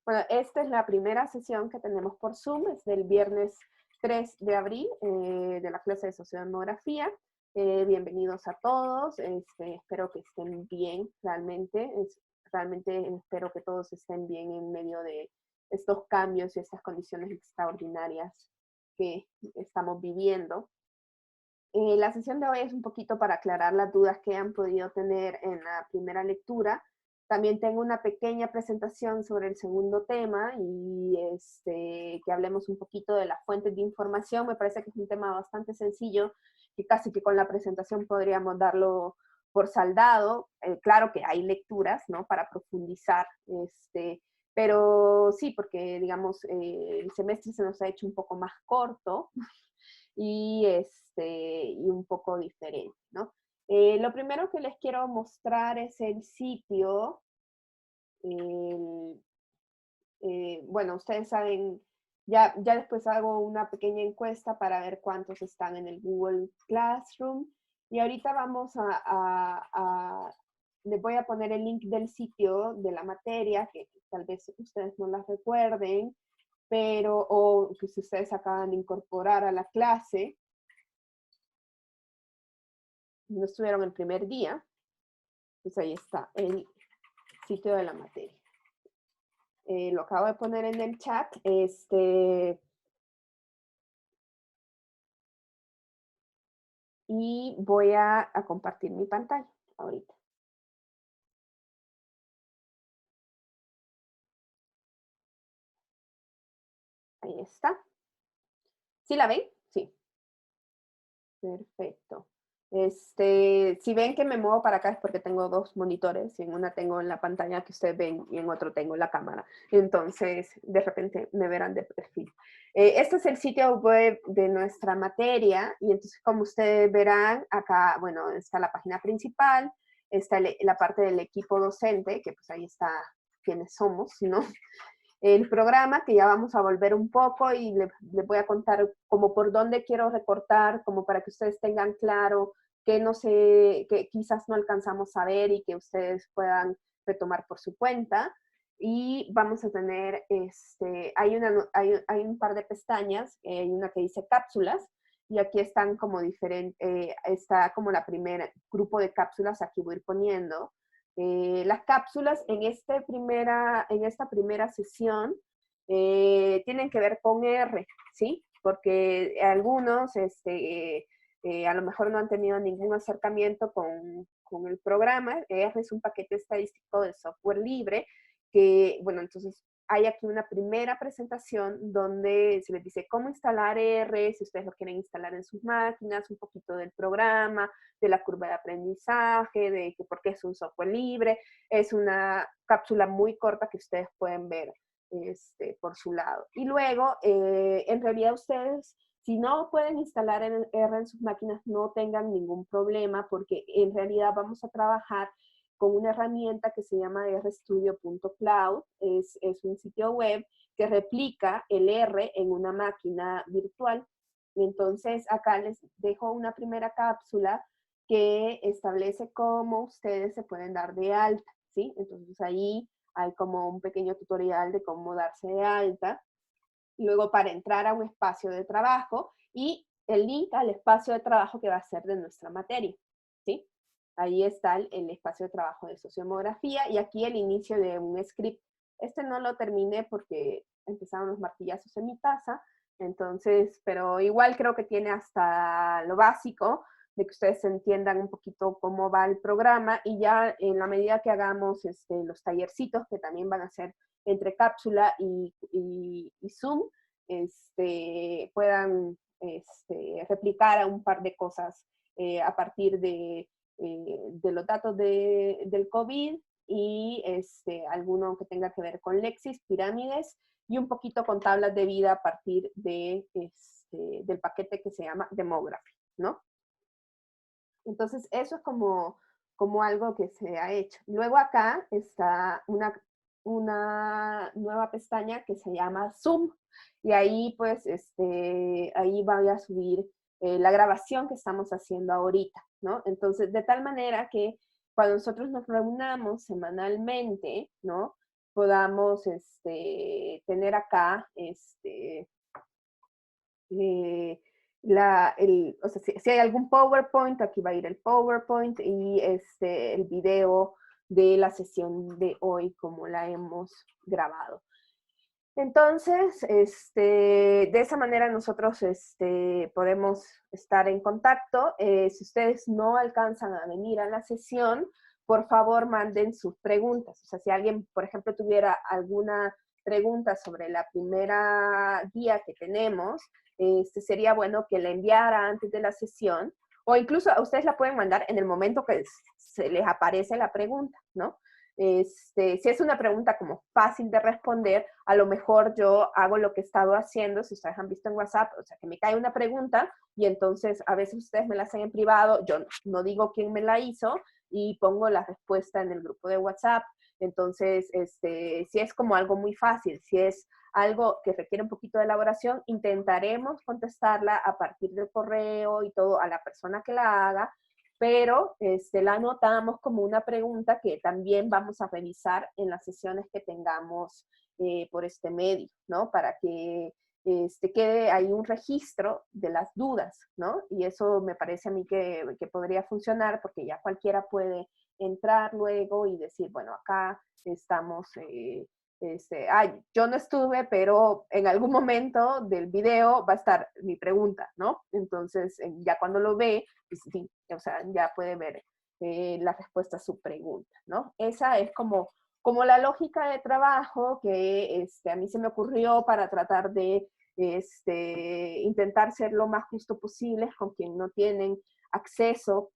Bueno, esta es la primera sesión que tenemos por Zoom, es del viernes 3 de abril de la clase de sociodemografía. Bienvenidos a todos, espero que estén bien realmente, realmente espero que todos estén bien en medio de estos cambios y estas condiciones extraordinarias que estamos viviendo. La sesión de hoy es un poquito para aclarar las dudas que han podido tener en la primera lectura. También tengo una pequeña presentación sobre el segundo tema y que hablemos un poquito de las fuentes de información. Me parece que es un tema bastante sencillo y casi que con la presentación podríamos darlo por saldado. Claro que hay lecturas, ¿no? Para profundizar, pero sí, porque digamos el semestre se nos ha hecho un poco más corto y, y un poco diferente, ¿no? Lo primero que les quiero mostrar es el sitio. Bueno, ustedes saben, ya después hago una pequeña encuesta para ver cuántos están en el Google Classroom. Y ahorita vamos les voy a poner el link del sitio de la materia, que tal vez ustedes no la recuerden, pero, o que si ustedes acaban de incorporar a la clase, no estuvieron el primer día, pues ahí está el sitio de la materia. Lo acabo de poner en el chat. Y voy a compartir mi pantalla ahorita. Ahí está. ¿Sí la ven? Sí. Perfecto. Si ven que me muevo para acá es porque tengo dos monitores, y en una tengo la pantalla que ustedes ven y en otro tengo la cámara. Entonces, de repente me verán de perfil. Este es el sitio web de nuestra materia y entonces como ustedes verán, acá, bueno, está la página principal, está la parte del equipo docente, que pues ahí está quiénes somos, ¿no? El programa, que ya vamos a volver un poco y les voy a contar como por dónde quiero recortar, como para que ustedes tengan claro que no sé, que quizás no alcanzamos a ver y que ustedes puedan retomar por su cuenta. Y vamos a tener, hay un par de pestañas, hay una que dice cápsulas, y aquí están como diferentes, está como la primera grupo de cápsulas, aquí voy a ir poniendo. Las cápsulas en esta primera sesión tienen que ver con R, ¿sí? Porque algunos a lo mejor no han tenido ningún acercamiento con el programa. R es un paquete estadístico de software libre que, bueno, entonces hay aquí una primera presentación donde se les dice cómo instalar R, si ustedes lo quieren instalar en sus máquinas, un poquito del programa, de la curva de aprendizaje, de que por qué es un software libre. Es una cápsula muy corta que ustedes pueden ver por su lado. Y luego, en realidad ustedes, si no pueden instalar R en sus máquinas, no tengan ningún problema, porque en realidad vamos a trabajar con una herramienta que se llama rstudio.cloud. Es un sitio web que replica el R en una máquina virtual. Y entonces acá les dejo una primera cápsula que establece cómo ustedes se pueden dar de alta, ¿sí? Entonces ahí hay como un pequeño tutorial de cómo darse de alta. Y luego para entrar a un espacio de trabajo y el link al espacio de trabajo que va a ser de nuestra materia, ¿sí? Ahí está el espacio de trabajo de sociomografía y aquí el inicio de un script. Este no lo terminé porque empezaron los martillazos en mi casa, entonces, pero igual creo que tiene hasta lo básico de que ustedes entiendan un poquito cómo va el programa y ya en la medida que hagamos los tallercitos que también van a ser entre cápsula y Zoom, puedan replicar a un par de cosas a partir de los datos del COVID y alguno que tenga que ver con Lexis, pirámides y un poquito con tablas de vida a partir del paquete que se llama Demography, ¿no? Entonces, eso es como algo que se ha hecho. Luego acá está una nueva pestaña que se llama Zoom, y ahí pues, ahí voy a subir la grabación que estamos haciendo ahorita, ¿no? Entonces, de tal manera que cuando nosotros nos reunamos semanalmente, ¿no? podamos tener acá o sea, si hay algún PowerPoint, aquí va a ir el PowerPoint y el video de la sesión de hoy, como la hemos grabado. Entonces, de esa manera nosotros podemos estar en contacto. Si ustedes no alcanzan a venir a la sesión, por favor manden sus preguntas. O sea, si alguien, por ejemplo, tuviera alguna pregunta sobre la primera guía que tenemos, sería bueno que la enviara antes de la sesión, o incluso a ustedes la pueden mandar en el momento que se les aparece la pregunta, ¿no? Si es una pregunta como fácil de responder, a lo mejor yo hago lo que he estado haciendo, si ustedes han visto en WhatsApp, o sea, que me cae una pregunta y entonces a veces ustedes me la hacen en privado, yo no digo quién me la hizo y pongo la respuesta en el grupo de WhatsApp. Entonces, si es como algo muy fácil, si es algo que requiere un poquito de elaboración, intentaremos contestarla a partir del correo y todo a la persona que la haga, pero la anotamos como una pregunta que también vamos a revisar en las sesiones que tengamos por este medio, ¿no? Para que quede ahí un registro de las dudas, ¿no? Y eso me parece a mí que podría funcionar porque ya cualquiera puede entrar luego y decir, bueno, acá estamos, yo no estuve, pero en algún momento del video va a estar mi pregunta, ¿no? Entonces, ya cuando lo ve, pues, sí, o sea, ya puede ver la respuesta a su pregunta, ¿no? Esa es como la lógica de trabajo que a mí se me ocurrió para tratar de intentar ser lo más justo posible con quien no tienen acceso,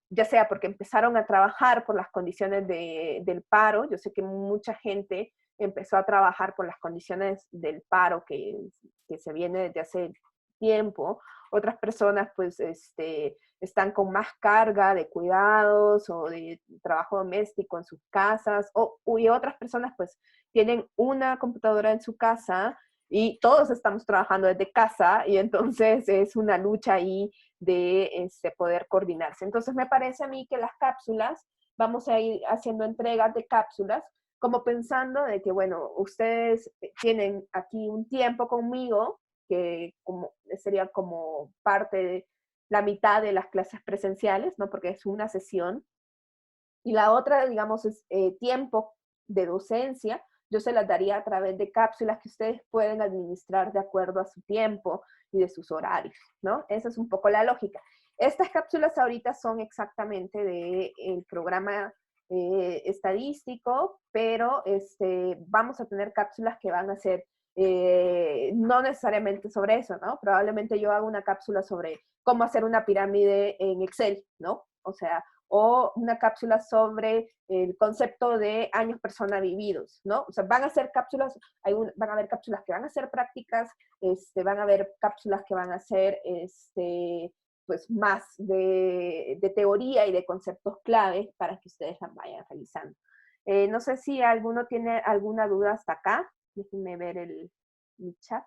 ya sea porque empezaron a trabajar por las condiciones del paro. Yo sé que mucha gente empezó a trabajar por las condiciones del paro que se viene desde hace tiempo. Otras personas pues están con más carga de cuidados o de trabajo doméstico en sus casas, y otras personas pues tienen una computadora en su casa y todos estamos trabajando desde casa y entonces es una lucha ahí de poder coordinarse. Entonces me parece a mí que las cápsulas, vamos a ir haciendo entregas de cápsulas, como pensando de que, bueno, ustedes tienen aquí un tiempo conmigo, que sería como parte de la mitad de las clases presenciales, ¿no? Porque es una sesión. Y la otra, digamos, es tiempo de docencia. Yo se las daría a través de cápsulas que ustedes pueden administrar de acuerdo a su tiempo y de sus horarios, ¿no? Esa es un poco la lógica. Estas cápsulas ahorita son exactamente del programa estadístico, pero vamos a tener cápsulas que van a ser no necesariamente sobre eso, ¿no? Probablemente yo haga una cápsula sobre cómo hacer una pirámide en Excel, ¿no? O sea, o una cápsula sobre el concepto de años persona vividos, ¿no? O sea, van a ser cápsulas, van a haber cápsulas que van a ser prácticas, van a haber cápsulas que van a ser, pues, más de teoría y de conceptos clave para que ustedes las vayan realizando. No sé si alguno tiene alguna duda hasta acá. Déjenme ver mi chat.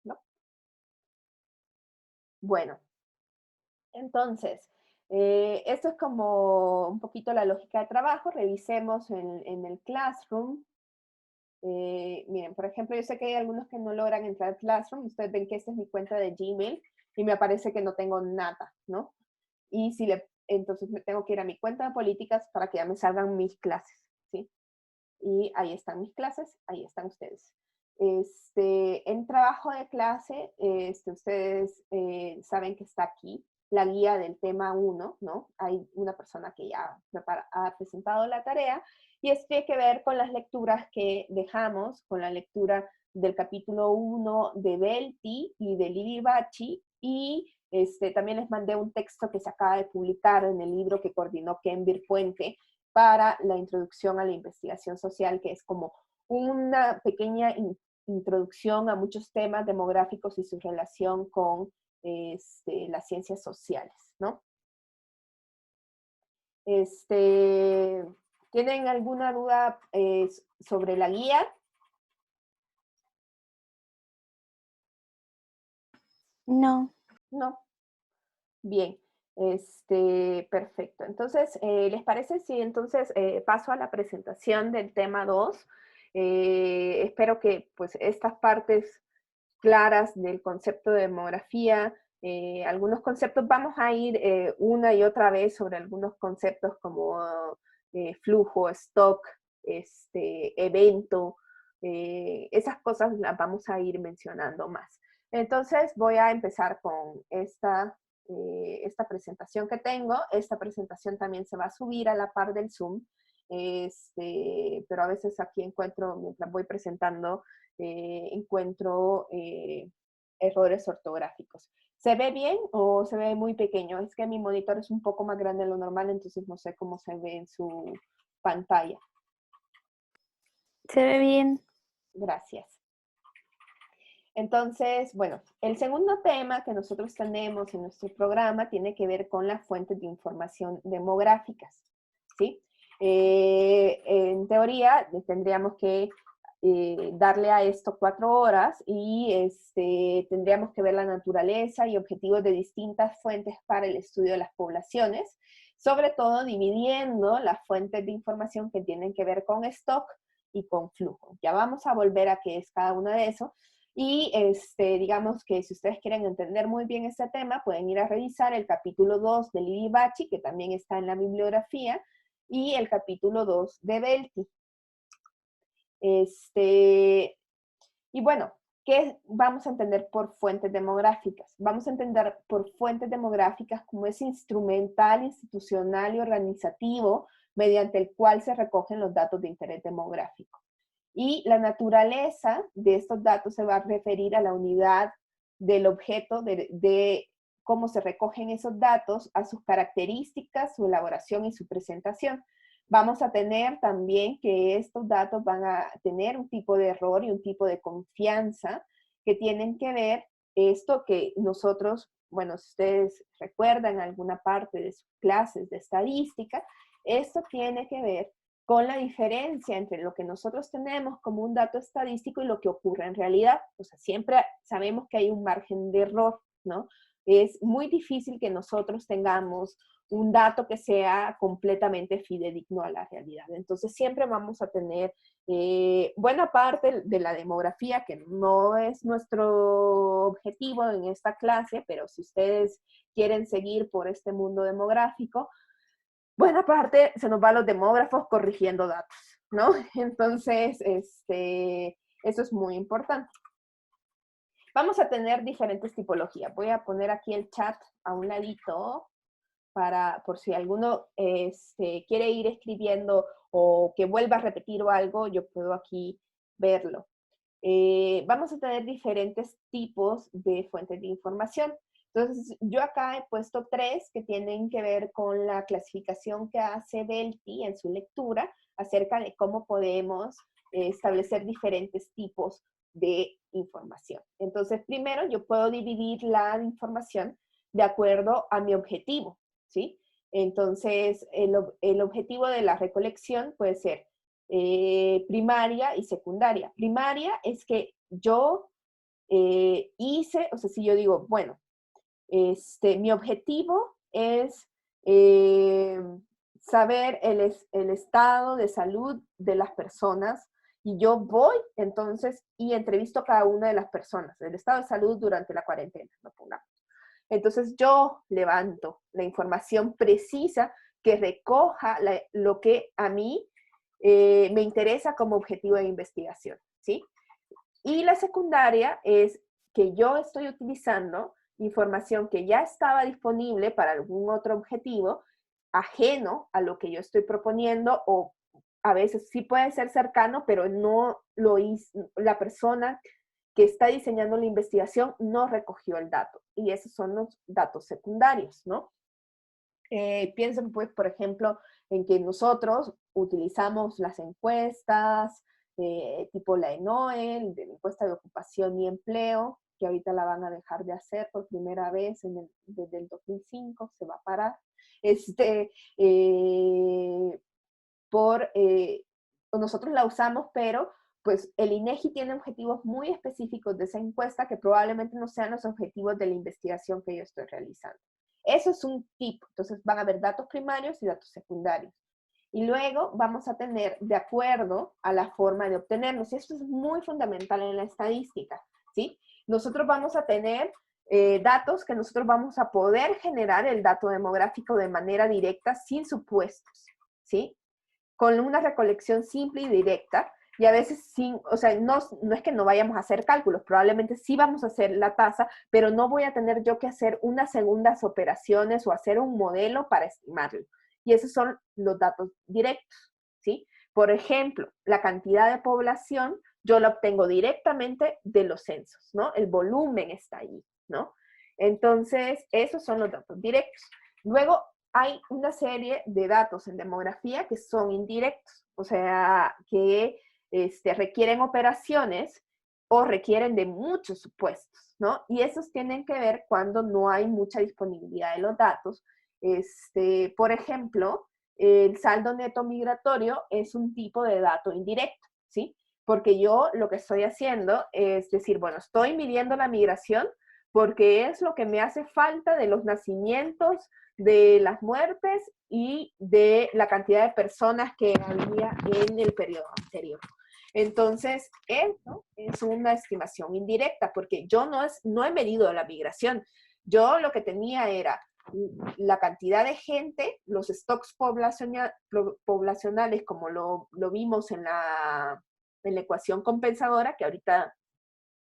¿No? Bueno, entonces, esto es como un poquito la lógica de trabajo. Revisemos en el Classroom. Miren, por ejemplo, yo sé que hay algunos que no logran entrar al Classroom. Ustedes ven que esta es mi cuenta de Gmail y me aparece que no tengo nada, ¿no? Y entonces me tengo que ir a mi cuenta de políticas para que ya me salgan mis clases, ¿sí? Y ahí están mis clases, ahí están ustedes. En trabajo de clase, ustedes saben que está aquí la guía del tema 1, ¿no? Hay una persona que ya ha presentado la tarea y esto tiene que ver con las lecturas que dejamos, con la lectura del capítulo 1 de Belti y de Livi Bachi, y también les mandé un texto que se acaba de publicar en el libro que coordinó Kenvir Puente para la introducción a la investigación social, que es como una pequeña introducción a muchos temas demográficos y su relación con las ciencias sociales, ¿no? ¿Tienen alguna duda sobre la guía? No. No. Bien. Perfecto. Entonces, ¿les parece si entonces paso a la presentación del tema 2? Espero que pues estas partes claras del concepto de demografía, algunos conceptos, vamos a ir una y otra vez sobre algunos conceptos como flujo, stock, evento, esas cosas las vamos a ir mencionando más. Entonces voy a empezar con esta presentación que tengo. Esta presentación también se va a subir a la par del Zoom, pero a veces aquí encuentro, mientras voy presentando, encuentro errores ortográficos. ¿Se ve bien o se ve muy pequeño? Es que mi monitor es un poco más grande de lo normal, entonces no sé cómo se ve en su pantalla. Se ve bien. Gracias. Entonces, bueno, el segundo tema que nosotros tenemos en nuestro programa tiene que ver con las fuentes de información demográficas, ¿sí? En teoría, tendríamos que darle a esto 4 horas y tendríamos que ver la naturaleza y objetivos de distintas fuentes para el estudio de las poblaciones, sobre todo dividiendo las fuentes de información que tienen que ver con stock y con flujo. Ya vamos a volver a qué es cada uno de esos. Y digamos que si ustedes quieren entender muy bien este tema, pueden ir a revisar el capítulo 2 de Livi Bacci, que también está en la bibliografía, y el capítulo 2 de Belti. Y bueno, ¿qué vamos a entender por fuentes demográficas? Vamos a entender por fuentes demográficas como ese instrumental, institucional y organizativo mediante el cual se recogen los datos de interés demográfico. Y la naturaleza de estos datos se va a referir a la unidad del objeto, de cómo se recogen esos datos, a sus características, su elaboración y su presentación. Vamos a tener también que estos datos van a tener un tipo de error y un tipo de confianza que tienen que ver esto que nosotros, bueno, si ustedes recuerdan alguna parte de sus clases de estadística, esto tiene que ver con la diferencia entre lo que nosotros tenemos como un dato estadístico y lo que ocurre en realidad. O sea, siempre sabemos que hay un margen de error, ¿no? Es muy difícil que nosotros tengamos un dato que sea completamente fidedigno a la realidad. Entonces, siempre vamos a tener buena parte de la demografía, que no es nuestro objetivo en esta clase, pero si ustedes quieren seguir por este mundo demográfico, buena parte se nos va a los demógrafos corrigiendo datos, ¿no? Entonces, eso es muy importante. Vamos a tener diferentes tipologías. Voy a poner aquí el chat a un ladito por si alguno quiere ir escribiendo o que vuelva a repetir o algo, yo puedo aquí verlo. Vamos a tener diferentes tipos de fuentes de información. Entonces, yo acá he puesto 3 que tienen que ver con la clasificación que hace Belti en su lectura acerca de cómo podemos establecer diferentes tipos de información. Entonces, primero yo puedo dividir la información de acuerdo a mi objetivo, ¿sí? Entonces, el objetivo de la recolección puede ser primaria y secundaria. Primaria es que yo hice, o sea, si yo digo, bueno, mi objetivo es saber el estado de salud de las personas y yo voy entonces y entrevisto a cada una de las personas, el estado de salud durante la cuarentena, no pongamos. Entonces yo levanto la información precisa que recoja lo que a mí me interesa como objetivo de investigación, ¿sí? Y la secundaria es que yo estoy utilizando información que ya estaba disponible para algún otro objetivo, ajeno a lo que yo estoy proponiendo, o a veces sí puede ser cercano, pero no lo hizo, la persona que está diseñando la investigación no recogió el dato. Y esos son los datos secundarios, ¿no? Piensen, pues, por ejemplo, en que nosotros utilizamos las encuestas, tipo la ENOE, de la encuesta de ocupación y empleo, que ahorita la van a dejar de hacer por primera vez desde el 2005, se va a parar. Eh, nosotros la usamos, pero pues el INEGI tiene objetivos muy específicos de esa encuesta que probablemente no sean los objetivos de la investigación que yo estoy realizando. Eso es un tipo. Entonces van a haber datos primarios y datos secundarios. Y luego vamos a tener de acuerdo a la forma de obtenerlos. Y esto es muy fundamental en la estadística, ¿sí? Nosotros vamos a tener datos que nosotros vamos a poder generar el dato demográfico de manera directa sin supuestos, ¿sí? Con una recolección simple y directa, y a veces sin, o sea, no es que no vayamos a hacer cálculos, probablemente sí vamos a hacer la tasa, pero no voy a tener yo que hacer unas segundas operaciones o hacer un modelo para estimarlo. Y esos son los datos directos, ¿sí? Por ejemplo, la cantidad de población yo la obtengo directamente de los censos, ¿no? El volumen está ahí, ¿no? Entonces, esos son los datos directos. Luego, hay una serie de datos en demografía que son indirectos, o sea, que requieren operaciones o requieren de muchos supuestos, ¿no? Y esos tienen que ver cuando no hay mucha disponibilidad de los datos. Por ejemplo, el saldo neto migratorio es un tipo de dato indirecto, ¿sí? Porque yo lo que estoy haciendo es decir, bueno, estoy midiendo la migración porque es lo que me hace falta de los nacimientos, de las muertes y de la cantidad de personas que había en el periodo anterior. Entonces, eso es una estimación indirecta, porque yo no he medido la migración. Yo lo que tenía era la cantidad de gente, los stocks poblacionales, como lo vimos en la ecuación compensadora, que ahorita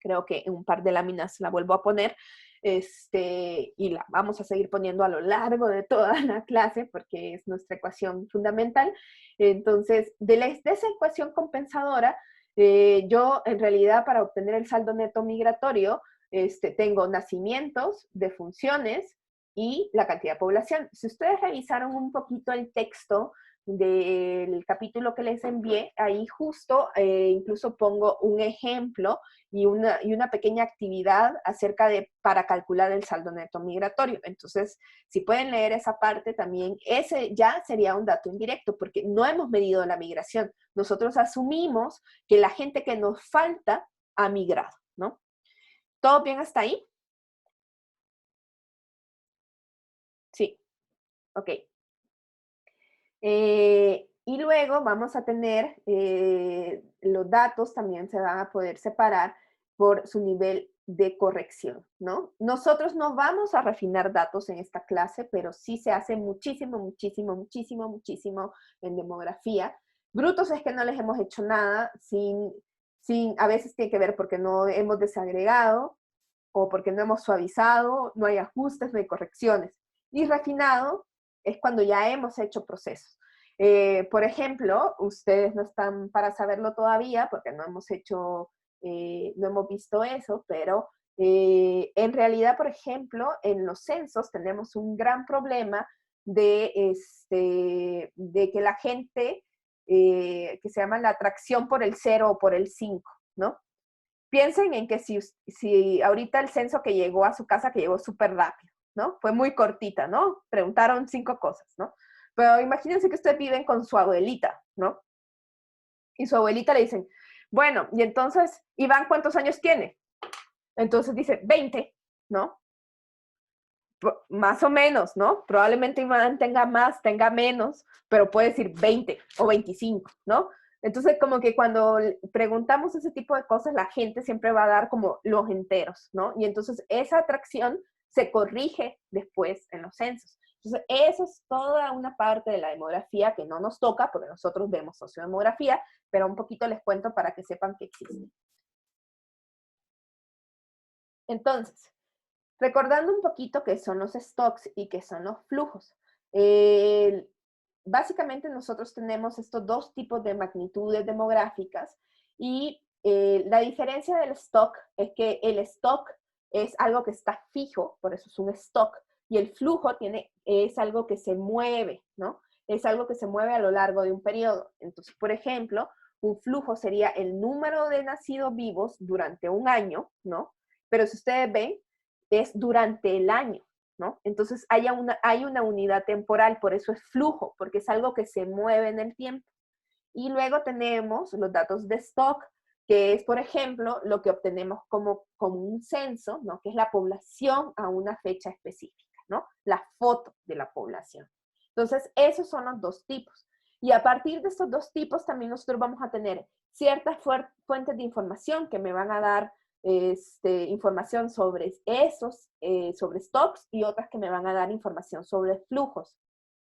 creo que en un par de láminas la vuelvo a poner, y la vamos a seguir poniendo a lo largo de toda la clase porque es nuestra ecuación fundamental. Entonces, de esa ecuación compensadora, yo en realidad para obtener el saldo neto migratorio, tengo nacimientos, defunciones y la cantidad de población. Si ustedes revisaron un poquito el texto del capítulo que les envié, ahí justo incluso pongo un ejemplo y una pequeña actividad acerca de para calcular el saldo neto migratorio. Entonces, si pueden leer esa parte también, ese ya sería un dato indirecto, porque no hemos medido la migración. Nosotros asumimos que la gente que nos falta ha migrado, ¿no? ¿Todo bien hasta ahí? Sí, ok. Y luego vamos a tener los datos también se van a poder separar por su nivel de corrección, ¿no? Nosotros no vamos a refinar datos en esta clase, pero sí se hace muchísimo, muchísimo, muchísimo, muchísimo en demografía. Brutos es que no les hemos hecho nada, a veces tiene que ver porque no hemos desagregado o porque no hemos suavizado, no hay ajustes, no hay correcciones. Y refinado es cuando ya hemos hecho procesos. Por ejemplo, ustedes no están para saberlo todavía porque no hemos hecho, no hemos visto eso, pero en realidad, por ejemplo, en los censos tenemos un gran problema de que la gente, que se llama la atracción por el 0 o por el 5, ¿no? Piensen en que si ahorita el censo que llegó a su casa, que llegó súper rápido, ¿no? Fue muy cortita, ¿no? Preguntaron 5 cosas, ¿no? Pero imagínense que ustedes viven con su abuelita, ¿no? Y su abuelita le dicen, bueno, y entonces, Iván, ¿cuántos años tiene? Entonces dice, 20, ¿no? Más o menos, ¿no? Probablemente Iván tenga más, tenga menos, pero puede decir 20 o 25, ¿no? Entonces, como que cuando preguntamos ese tipo de cosas, la gente siempre va a dar como los enteros, ¿no? Y entonces esa atracción se corrige después en los censos. Entonces, eso es toda una parte de la demografía que no nos toca, porque nosotros vemos sociodemografía, pero un poquito les cuento para que sepan que existe. Entonces, recordando un poquito qué son los stocks y qué son los flujos. Básicamente nosotros tenemos estos dos tipos de magnitudes demográficas y la diferencia del stock es que el stock es algo que está fijo, por eso es un stock, y el flujo es algo que se mueve, ¿no? Es algo que se mueve a lo largo de un periodo. Entonces, por ejemplo, un flujo sería el número de nacidos vivos durante un año, ¿no? Pero si ustedes ven, es durante el año, ¿no? Entonces hay una unidad temporal, por eso es flujo, porque es algo que se mueve en el tiempo. Y luego tenemos los datos de stock, que es, por ejemplo, lo que obtenemos como un censo, ¿no? Que es la población a una fecha específica. ¿no? La foto de la población. Entonces, esos son los dos tipos. Y a partir de estos dos tipos también nosotros vamos a tener ciertas fuentes de información que me van a dar información sobre esos, sobre stocks, y otras que me van a dar información sobre flujos,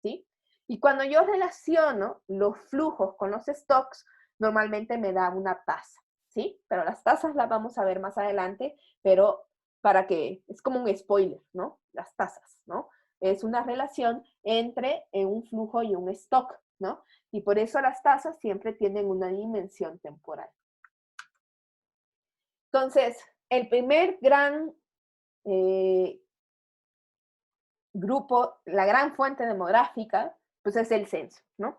¿sí? Y cuando yo relaciono los flujos con los stocks, normalmente me da una tasa, ¿sí? Pero las tasas las vamos a ver más adelante, pero para que, es como un spoiler, ¿no? Las tasas, ¿no? Es una relación entre un flujo y un stock, ¿no? Y por eso las tasas siempre tienen una dimensión temporal. Entonces, el primer gran grupo, la gran fuente demográfica, pues es el censo, ¿no?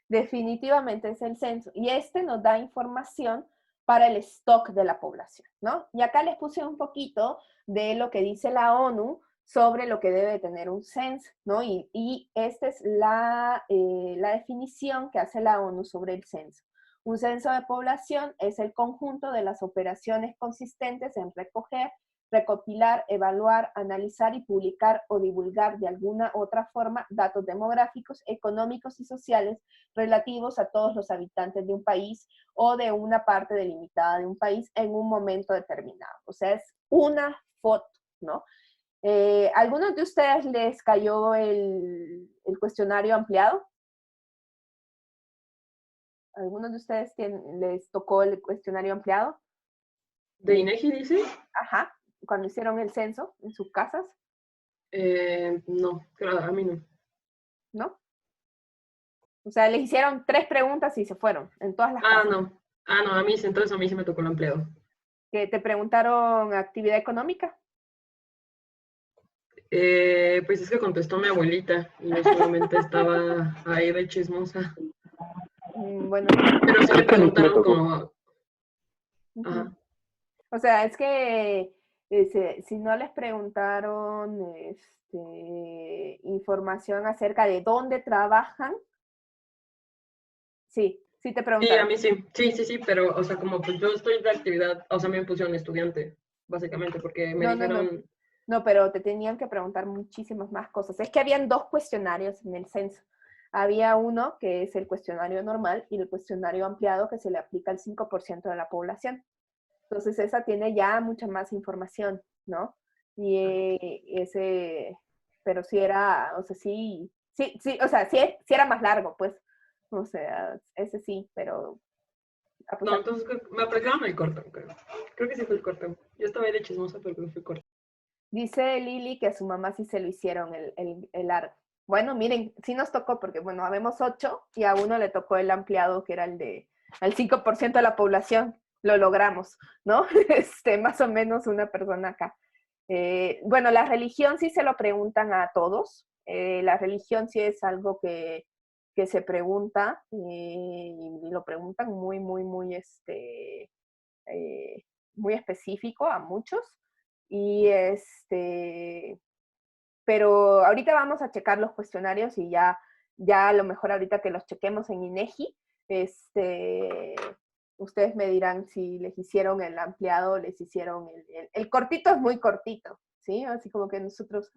Definitivamente es el censo. Y nos da información para el stock de la población, ¿no? Y acá les puse un poquito de lo que dice la ONU sobre lo que debe tener un censo, ¿no? Y esta es la definición que hace la ONU sobre el censo. Un censo de población es el conjunto de las operaciones consistentes en recoger, recopilar, evaluar, analizar y publicar o divulgar de alguna otra forma datos demográficos, económicos y sociales relativos a todos los habitantes de un país o de una parte delimitada de un país en un momento determinado. O sea, es una foto, ¿no? ¿Algunos de ustedes les cayó el cuestionario ampliado? ¿Algunos de ustedes les tocó el cuestionario ampliado? ¿De INEGI dice? Ajá, cuando hicieron el censo en sus casas. No, claro, a mí no. ¿No? O sea, les hicieron 3 preguntas y se fueron en todas las casas. No, a mí, entonces a mí sí me tocó el empleado. ¿Que te preguntaron actividad económica? Pues es que contestó mi abuelita y yo solamente estaba ahí de chismosa. Bueno. Pero sí le preguntaron como... Ajá. O sea, es que si no les preguntaron información acerca de dónde trabajan, sí te preguntaron. Sí, a mí sí. Sí, pero, o sea, como pues yo estoy de actividad, o sea, me pusieron estudiante, básicamente, porque me dijeron... No, pero te tenían que preguntar muchísimas más cosas. Es que habían 2 cuestionarios en el censo. Había uno que es el cuestionario normal y el cuestionario ampliado que se le aplica al 5% de la población. Entonces esa tiene ya mucha más información, ¿no? Y pero sí era, o sea, sí, o sea, sí era más largo, pues. O sea, ese sí, pero... No, entonces me aplicaron el corto, creo que sí fue el corto. Yo estaba ahí de chismosa, pero creo que fue el corto. Dice Lili que a su mamá sí se lo hicieron el largo. Bueno, miren, sí nos tocó porque, bueno, habemos 8 y a uno le tocó el ampliado que era al 5% de la población. Lo logramos, ¿no? Más o menos una persona acá. Bueno, la religión sí se lo preguntan a todos. La religión sí es algo que se pregunta y lo preguntan muy, muy, muy, muy específico a muchos. Y pero ahorita vamos a checar los cuestionarios y ya a lo mejor ahorita que los chequemos en INEGI, ustedes me dirán si les hicieron el ampliado, les hicieron el cortito. Es muy cortito, ¿sí? Así como que nosotros,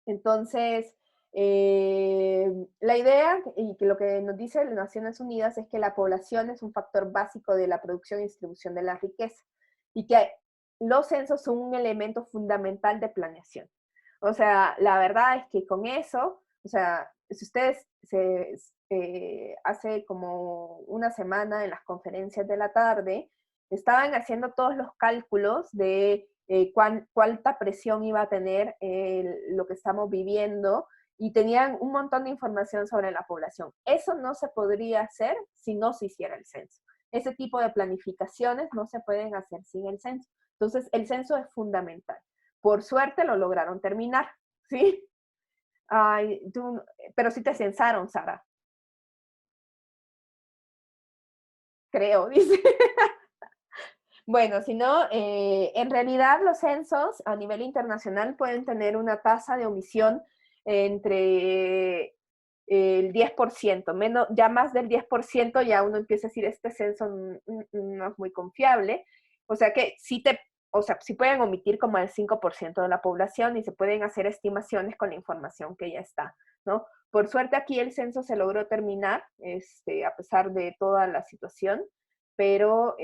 Entonces, la idea y que lo que nos dice las Naciones Unidas es que la población es un factor básico de la producción y distribución de la riqueza y que los censos son un elemento fundamental de planeación. O sea, la verdad es que con eso, o sea, si ustedes hace como una semana en las conferencias de la tarde, estaban haciendo todos los cálculos de cuánta presión iba a tener lo que estamos viviendo y tenían un montón de información sobre la población. Eso no se podría hacer si no se hiciera el censo. Ese tipo de planificaciones no se pueden hacer sin el censo. Entonces, el censo es fundamental. Por suerte lo lograron terminar, ¿sí? Pero sí te censaron, Sara. Creo, dice. Bueno, si no, en realidad los censos a nivel internacional pueden tener una tasa de omisión entre el 10%, ya más del 10% ya uno empieza a decir, este censo no es muy confiable. O sea que sí o sea, sí pueden omitir como el 5% de la población y se pueden hacer estimaciones con la información que ya está, ¿no? Por suerte aquí el censo se logró terminar, a pesar de toda la situación, pero,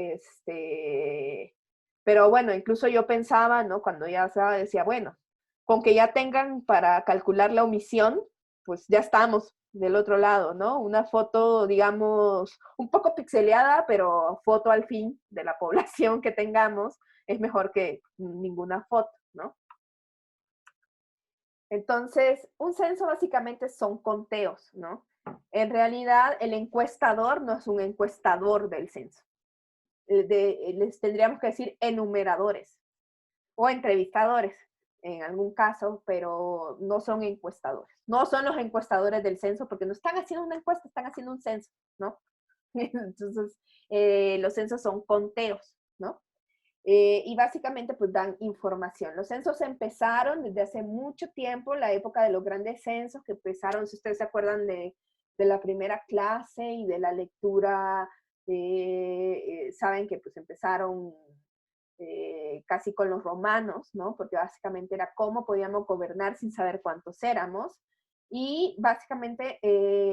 pero bueno, incluso yo pensaba, ¿no? Cuando ya estaba, decía, bueno, con que ya tengan para calcular la omisión, pues ya estamos del otro lado, ¿no? Una foto, digamos, un poco pixeleada, pero foto al fin de la población que tengamos, es mejor que ninguna foto, ¿no? Entonces, un censo básicamente son conteos, ¿no? En realidad, el encuestador no es un encuestador del censo. Les tendríamos que decir enumeradores o entrevistadores en algún caso, pero no son encuestadores. No son los encuestadores del censo porque no están haciendo una encuesta, están haciendo un censo, ¿no? Entonces, los censos son conteos, ¿no? Y básicamente pues dan información. Los censos empezaron desde hace mucho tiempo, la época de los grandes censos que empezaron, si ustedes se acuerdan de la primera clase y de la lectura, saben que pues empezaron casi con los romanos, ¿no? Porque básicamente era cómo podíamos gobernar sin saber cuántos éramos. Y básicamente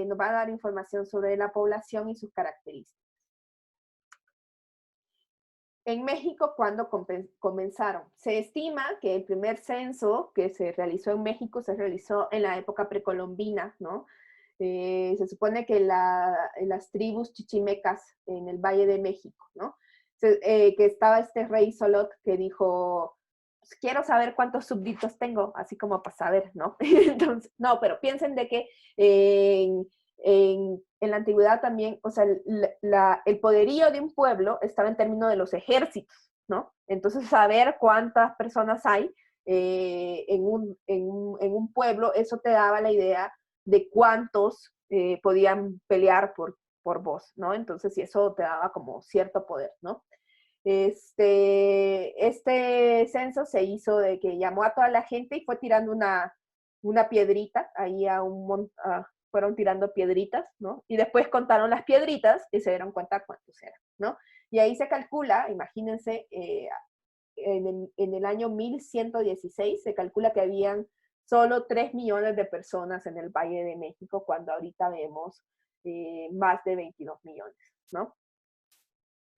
nos va a dar información sobre la población y sus características. En México, ¿cuándo comenzaron? Se estima que el primer censo que se realizó en México se realizó en la época precolombina, ¿no? Se supone que las tribus chichimecas en el Valle de México, ¿no? Que estaba este rey Solot que dijo, pues, quiero saber cuántos súbditos tengo, así como para saber, ¿no? Entonces, no, pero piensen de que en la antigüedad también, o sea, el poderío de un pueblo estaba en términos de los ejércitos, ¿no? Entonces, saber cuántas personas hay en un pueblo, eso te daba la idea de cuántos podían pelear por vos, ¿no? Entonces, y eso te daba como cierto poder, ¿no? Este censo se hizo de que llamó a toda la gente y fue tirando una piedrita ahí fueron tirando piedritas, ¿no? Y después contaron las piedritas y se dieron cuenta cuántos eran, ¿no? Y ahí se calcula, imagínense, en el año 1116 se calcula que habían solo 3 millones de personas en el Valle de México, cuando ahorita vemos más de 22 millones, ¿no?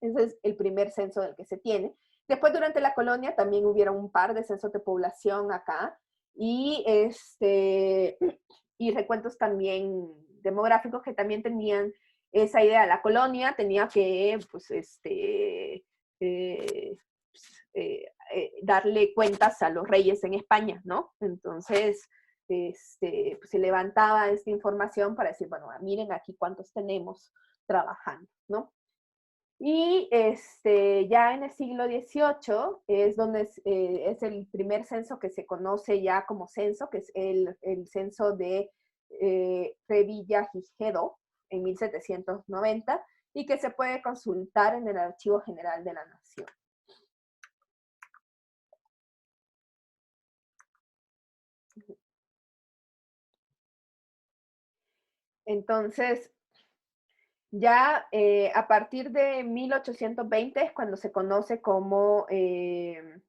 Ese es el primer censo del que se tiene. Después, durante la colonia, también hubieron un par de censos de población acá y, y recuentos también demográficos que también tenían esa idea. La colonia tenía que, pues, darle cuentas a los reyes en España, ¿no? Entonces, pues, se levantaba esta información para decir, bueno, miren aquí cuántos tenemos trabajando, ¿no? Y ya en el siglo XVIII es donde es el primer censo que se conoce ya como censo, que es el censo de Revillagigedo en 1790 y que se puede consultar en el Archivo General de la Nación. Entonces, ya a partir de 1820 es cuando se conoce como, se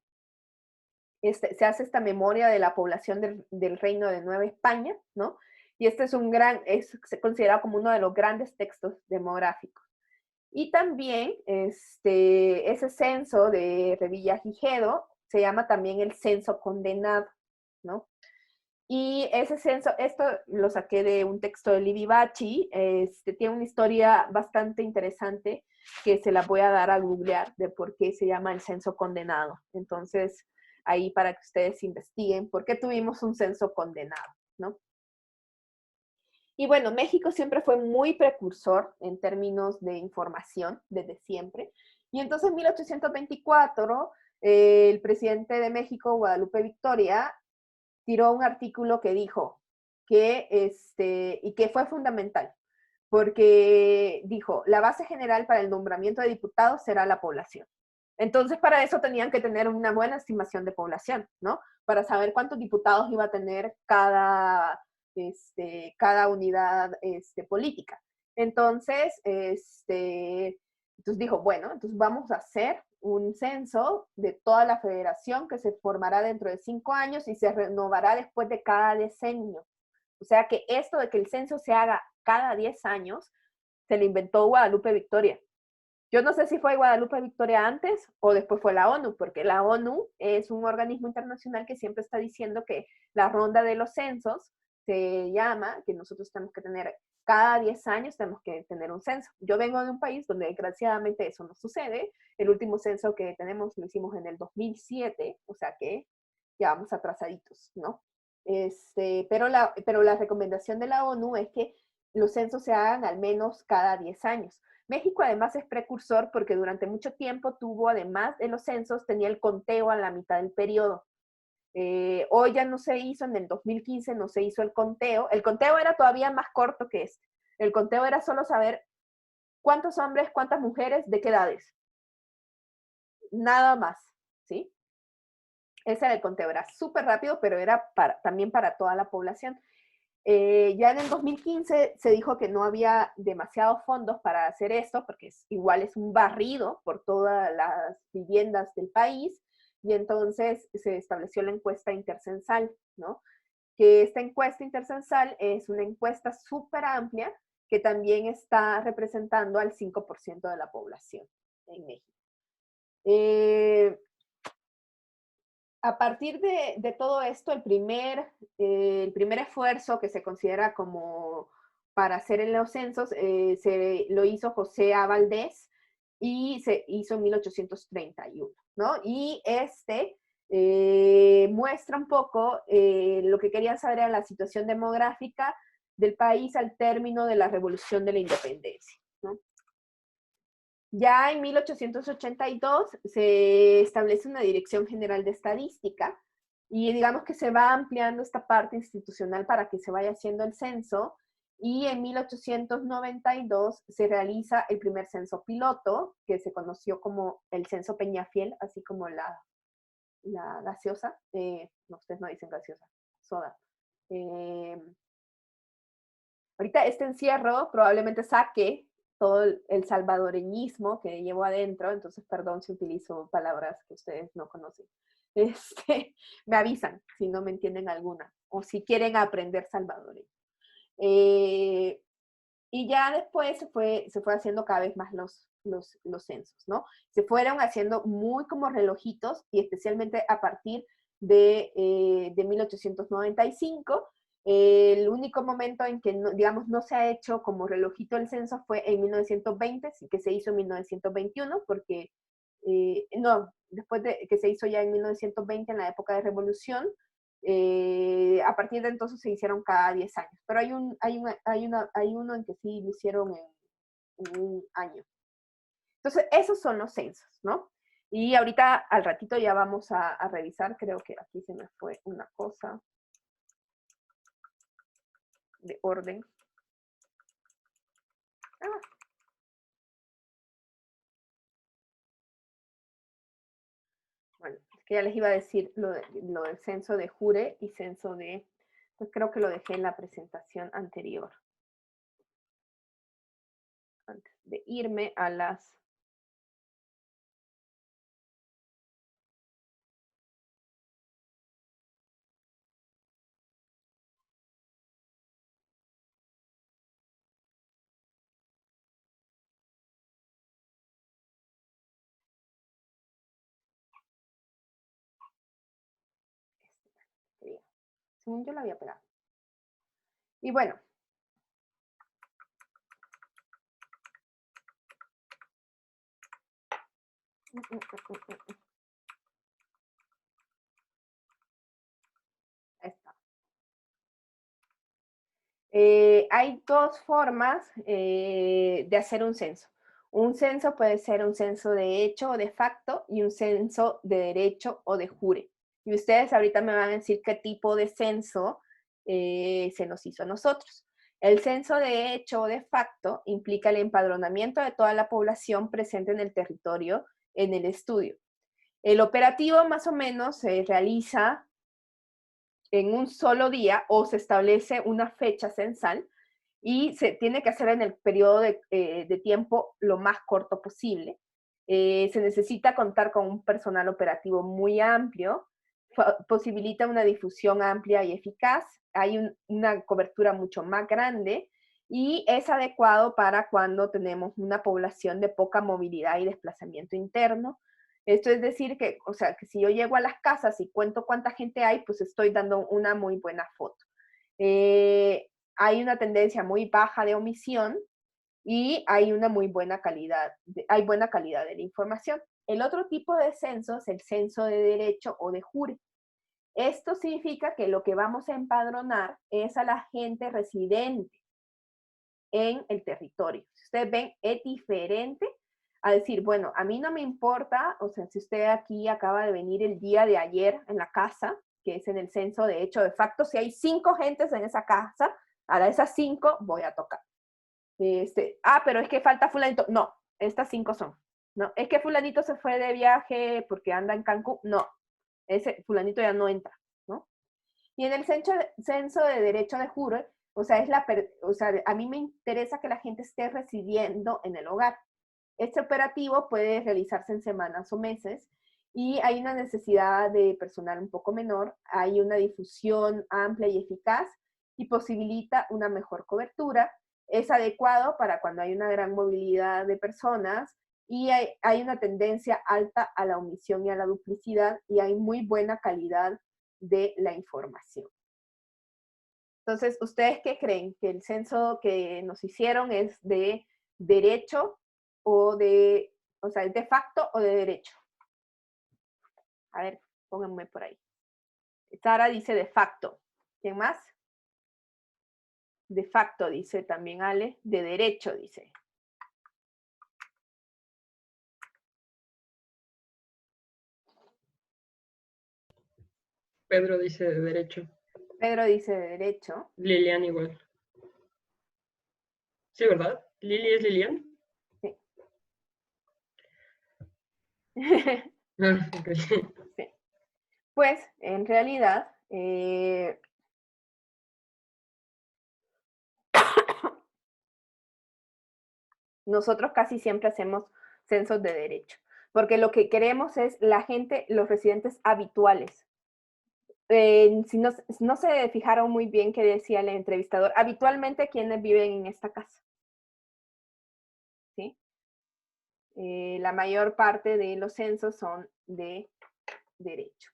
hace esta memoria de la población del Reino de Nueva España, ¿no? Y este es es considerado como uno de los grandes textos demográficos. Y también ese censo de Revillagigedo se llama también el censo condenado, ¿no? Y ese censo, esto lo saqué de un texto de Livi Bacci, tiene una historia bastante interesante que se la voy a dar a googlear de por qué se llama el censo condenado. Entonces, ahí para que ustedes investiguen por qué tuvimos un censo condenado, ¿no? Y bueno, México siempre fue muy precursor en términos de información, desde siempre. Y entonces en 1824, el presidente de México, Guadalupe Victoria, tiró un artículo que dijo que, y que fue fundamental, porque dijo, la base general para el nombramiento de diputados será la población. Entonces, para eso tenían que tener una buena estimación de población, ¿no? Para saber cuántos diputados iba a tener cada unidad política. Entonces, Entonces dijo, bueno, entonces vamos a hacer un censo de toda la federación que se formará dentro de 5 años y se renovará después de cada decenio. O sea que esto de que el censo se haga cada 10 años, se lo inventó Guadalupe Victoria. Yo no sé si fue Guadalupe Victoria antes o después fue la ONU, porque la ONU es un organismo internacional que siempre está diciendo que la ronda de los censos se llama, que nosotros tenemos que tener cada 10 años tenemos que tener un censo. Yo vengo de un país donde desgraciadamente eso no sucede. El último censo que tenemos lo hicimos en el 2007, o sea que ya vamos atrasaditos, ¿no? Pero la recomendación de la ONU es que los censos se hagan al menos cada 10 años. México además es precursor porque durante mucho tiempo tuvo, además de los censos, tenía el conteo a la mitad del periodo. Hoy ya no se hizo, en el 2015 no se hizo el conteo. El conteo era todavía más corto que este. El conteo era solo saber cuántos hombres, cuántas mujeres, de qué edades. Nada más, ¿sí? Ese era el conteo, era súper rápido, pero era también para toda la población. Ya en el 2015 se dijo que no había demasiados fondos para hacer esto, porque igual es un barrido por todas las viviendas del país, y entonces se estableció la encuesta intercensal, ¿no? Que esta encuesta intercensal es una encuesta súper amplia que también está representando al 5% de la población en México. A partir de todo esto, el primer esfuerzo que se considera como para hacer en los censos lo hizo José A. Valdés y se hizo en 1831, ¿no? Y muestra un poco lo que querían saber era la situación demográfica del país al término de la Revolución de la Independencia, ¿no? Ya en 1882 se establece una Dirección General de Estadística y digamos que se va ampliando esta parte institucional para que se vaya haciendo el censo, y en 1892 se realiza el primer censo piloto, que se conoció como el Censo Peñafiel, así como la gaseosa, no, ustedes no dicen gaseosa, soda. Ahorita este encierro probablemente saque todo el salvadoreñismo que llevo adentro, entonces perdón si utilizo palabras que ustedes no conocen. Me avisan si no me entienden alguna, o si quieren aprender salvadoreño. Y ya después se fue haciendo cada vez más los censos, ¿no? Se fueron haciendo muy como relojitos, y especialmente a partir de 1895, el único momento en que, no, digamos, no se ha hecho como relojito el censo fue en 1920, que se hizo en 1921, porque, no, después de que se hizo ya en 1920, en la época de Revolución, a partir de entonces se hicieron cada 10 años, pero hay uno en que sí lo hicieron en un año. Entonces, esos son los censos, ¿no? Y ahorita, al ratito ya vamos a revisar, creo que aquí se me fue una cosa de orden. Ah. Bueno, es que ya les iba a decir lo del censo de jure y censo de, pues creo que lo dejé en la presentación anterior. Antes de irme a las... Según yo la había pegado. Y bueno. Esta. Hay dos formas de hacer un censo. Un censo puede ser un censo de hecho o de facto, y un censo de derecho o de jure. Y ustedes ahorita me van a decir qué tipo de censo se nos hizo a nosotros. El censo de hecho o de facto implica el empadronamiento de toda la población presente en el territorio en el estudio. El operativo más o menos se realiza en un solo día, o se establece una fecha censal, y se tiene que hacer en el periodo de tiempo lo más corto posible. Se necesita contar con un personal operativo muy amplio, posibilita una difusión amplia y eficaz, hay una cobertura mucho más grande y es adecuado para cuando tenemos una población de poca movilidad y desplazamiento interno. Esto es decir que, o sea, que si yo llego a las casas y cuento cuánta gente hay, pues estoy dando una muy buena foto. Hay una tendencia muy baja de omisión y hay una muy buena calidad, hay buena calidad de la información. El otro tipo de censo es el censo de derecho o de jure. Esto significa que lo que vamos a empadronar es a la gente residente en el territorio. Si ustedes ven, es diferente a decir, bueno, a mí no me importa, o sea, si usted aquí acaba de venir el día de ayer en la casa, que es en el censo de hecho de facto, si hay 5 gentes en esa casa, a esas 5 voy a tocar. Pero es que falta fulanito. No, estas 5 son. No, es que fulanito se fue de viaje porque anda en Cancún. No, ese fulanito ya no entra, ¿no? Y en el censo de derecho de jure, o sea, a mí me interesa que la gente esté residiendo en el hogar. Este operativo puede realizarse en semanas o meses y hay una necesidad de personal un poco menor, hay una difusión amplia y eficaz y posibilita una mejor cobertura. Es adecuado para cuando hay una gran movilidad de personas y hay una tendencia alta a la omisión y a la duplicidad y hay muy buena calidad de la información. Entonces, ¿ustedes qué creen? ¿Que el censo que nos hicieron es de derecho o sea, es de facto o de derecho? A ver, pónganme por ahí. Sara dice de facto. ¿Quién más? De facto, dice también Ale. De derecho, dice. Pedro dice de derecho. Pedro dice de derecho. Lilian igual. Sí, ¿verdad? ¿Lili es Lilian? Sí. Okay. Sí. Pues, en realidad, nosotros casi siempre hacemos censos de derecho, porque lo que queremos es la gente, los residentes habituales. Si no se fijaron muy bien qué decía el entrevistador, habitualmente quienes viven en esta casa. ¿Sí? La mayor parte de los censos son de derecho.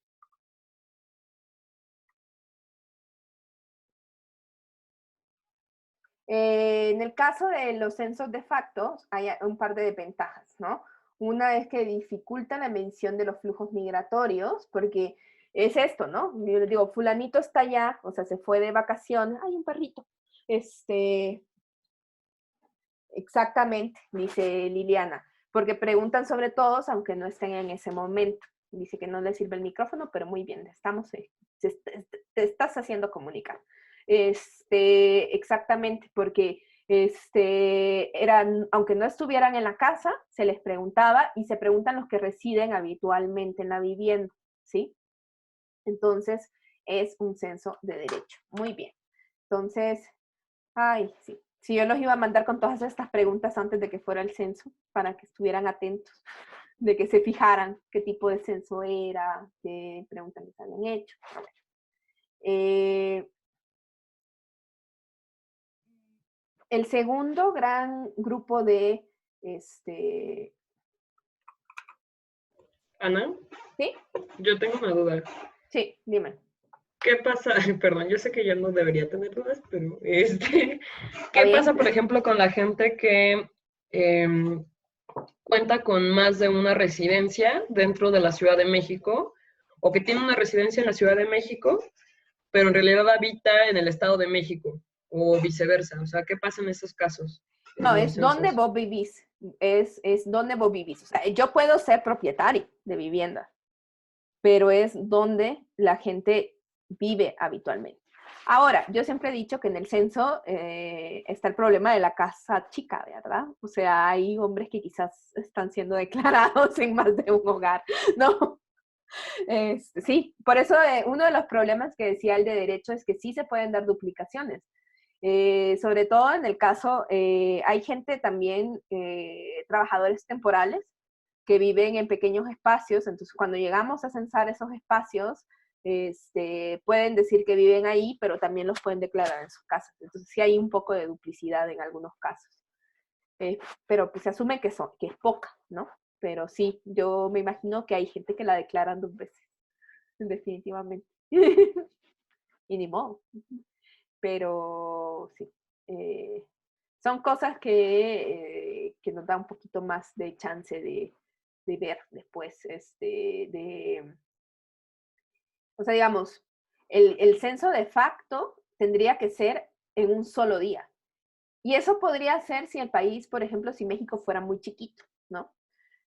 En el caso de los censos de facto, hay un par de desventajas, ¿no? Una es que dificulta la medición de los flujos migratorios, porque es esto, ¿no? Yo les digo, fulanito está allá, o sea, se fue de vacaciones, hay un perrito. Exactamente, dice Liliana, porque preguntan sobre todos, aunque no estén en ese momento. Dice que no le sirve el micrófono, pero muy bien, te estás haciendo comunicar. Exactamente, porque aunque no estuvieran en la casa, se les preguntaba y se preguntan los que residen habitualmente en la vivienda, ¿sí? Entonces, es un censo de derecho. Muy bien. Entonces, ay, sí. Sí, yo los iba a mandar con todas estas preguntas antes de que fuera el censo, para que estuvieran atentos, de que se fijaran qué tipo de censo era, qué preguntas les habían hecho. El segundo gran grupo de, Ana, ¿sí? yo tengo una duda. Sí, dime. ¿Qué pasa? Perdón, yo sé que yo no debería tener dudas, pero ¿qué bien. pasa, por ejemplo, con la gente que cuenta con más de una residencia dentro de la Ciudad de México o que tiene una residencia en la Ciudad de México, pero en realidad habita en el Estado de México o viceversa? O sea, ¿qué pasa en esos casos? No, es donde vos vivís. Es donde vos vivís. O sea, yo puedo ser propietario de vivienda, pero es donde la gente vive habitualmente. Ahora, yo siempre he dicho que en el censo está el problema de la casa chica, ¿verdad? O sea, hay hombres que quizás están siendo declarados en más de un hogar, ¿no? Sí, por eso uno de los problemas que decía el de derecho es que sí se pueden dar duplicaciones. Sobre todo en el caso, hay gente también, trabajadores temporales, que viven en pequeños espacios, entonces cuando llegamos a censar esos espacios, pueden decir que viven ahí, pero también los pueden declarar en sus casas. Entonces sí hay un poco de duplicidad en algunos casos. Pero pues se asume que es poca, ¿no? Pero sí, yo me imagino que hay gente que la declaran 2 veces, definitivamente. Y ni modo. Pero sí, son cosas que nos da un poquito más de chance de ver después, o sea, digamos, el censo de facto tendría que ser en un solo día. Y eso podría ser si el país, por ejemplo, si México fuera muy chiquito, ¿no?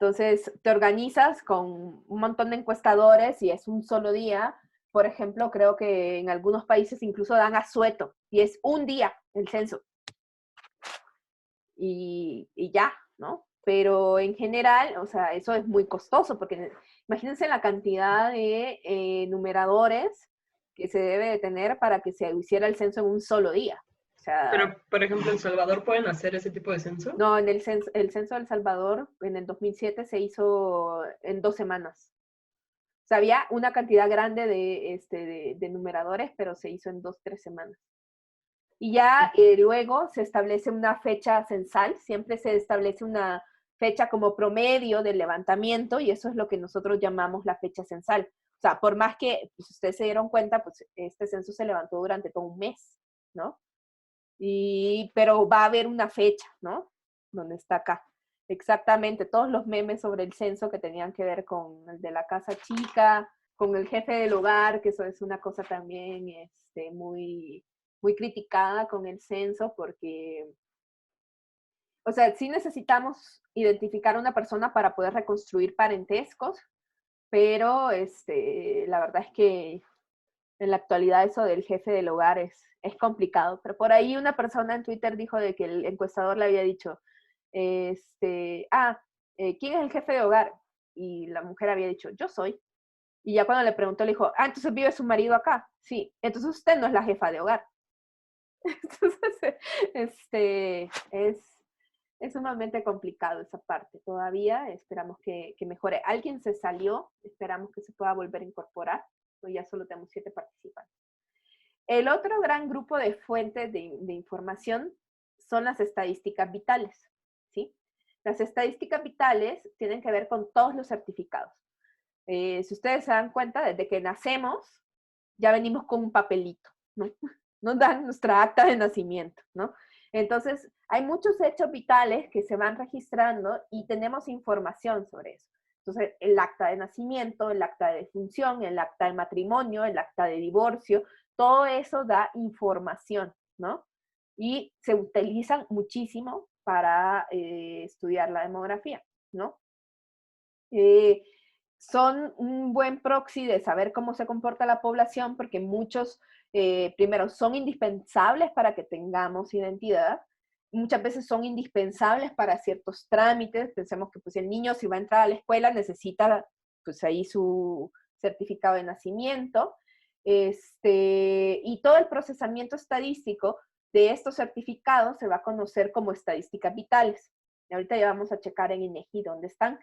Entonces, te organizas con un montón de encuestadores y es un solo día. Por ejemplo, creo que en algunos países incluso dan asueto y es un día el censo. Y ya, ¿no? Pero en general, o sea, eso es muy costoso porque imagínense la cantidad de numeradores que se debe de tener para que se hiciera el censo en un solo día. O sea, Pero, por ejemplo, ¿en Salvador pueden hacer ese tipo de censo? no, en el censo de El Salvador en el 2007 se hizo en 2 semanas. O sea, había una cantidad grande de numeradores, pero se hizo en 2, 3 semanas. Y ya luego se establece una fecha censal, siempre se establece una fecha como promedio del levantamiento y eso es lo que nosotros llamamos la fecha censal. O sea, por más que pues, ustedes se dieron cuenta, pues este censo se levantó durante todo un mes, ¿no? Pero va a haber una fecha, ¿no? Donde está acá. Exactamente, todos los memes sobre el censo que tenían que ver con el de la casa chica, con el jefe del hogar, que eso es una cosa también muy, muy criticada con el censo, porque, o sea, sí necesitamos identificar a una persona para poder reconstruir parentescos, pero la verdad es que en la actualidad eso del jefe del hogar es complicado. Pero por ahí una persona en Twitter dijo de que el encuestador le había dicho, ¿quién es el jefe de hogar? Y la mujer había dicho, yo soy. Y ya cuando le preguntó, le dijo, entonces vive su marido acá. Sí, entonces usted no es la jefa de hogar. Entonces, es sumamente complicado esa parte. Todavía esperamos que mejore. Alguien se salió, esperamos que se pueda volver a incorporar, pues ya solo tenemos 7 participantes. El otro gran grupo de fuentes de información son las estadísticas vitales, ¿sí? Las estadísticas vitales tienen que ver con todos los certificados. Si ustedes se dan cuenta, desde que nacemos, ya venimos con un papelito, ¿no? Nos dan nuestra acta de nacimiento, ¿no? Entonces, hay muchos hechos vitales que se van registrando y tenemos información sobre eso. Entonces, el acta de nacimiento, el acta de defunción, el acta de matrimonio, el acta de divorcio, todo eso da información, ¿no? Y se utilizan muchísimo para estudiar la demografía, ¿no? Son un buen proxy de saber cómo se comporta la población porque muchos, primero, son indispensables para que tengamos identidad, muchas veces son indispensables para ciertos trámites. Pensemos que pues, el niño si va a entrar a la escuela necesita pues ahí su certificado de nacimiento, y todo el procesamiento estadístico de estos certificados se va a conocer como estadísticas vitales. Y ahorita ya vamos a checar en INEGI dónde están.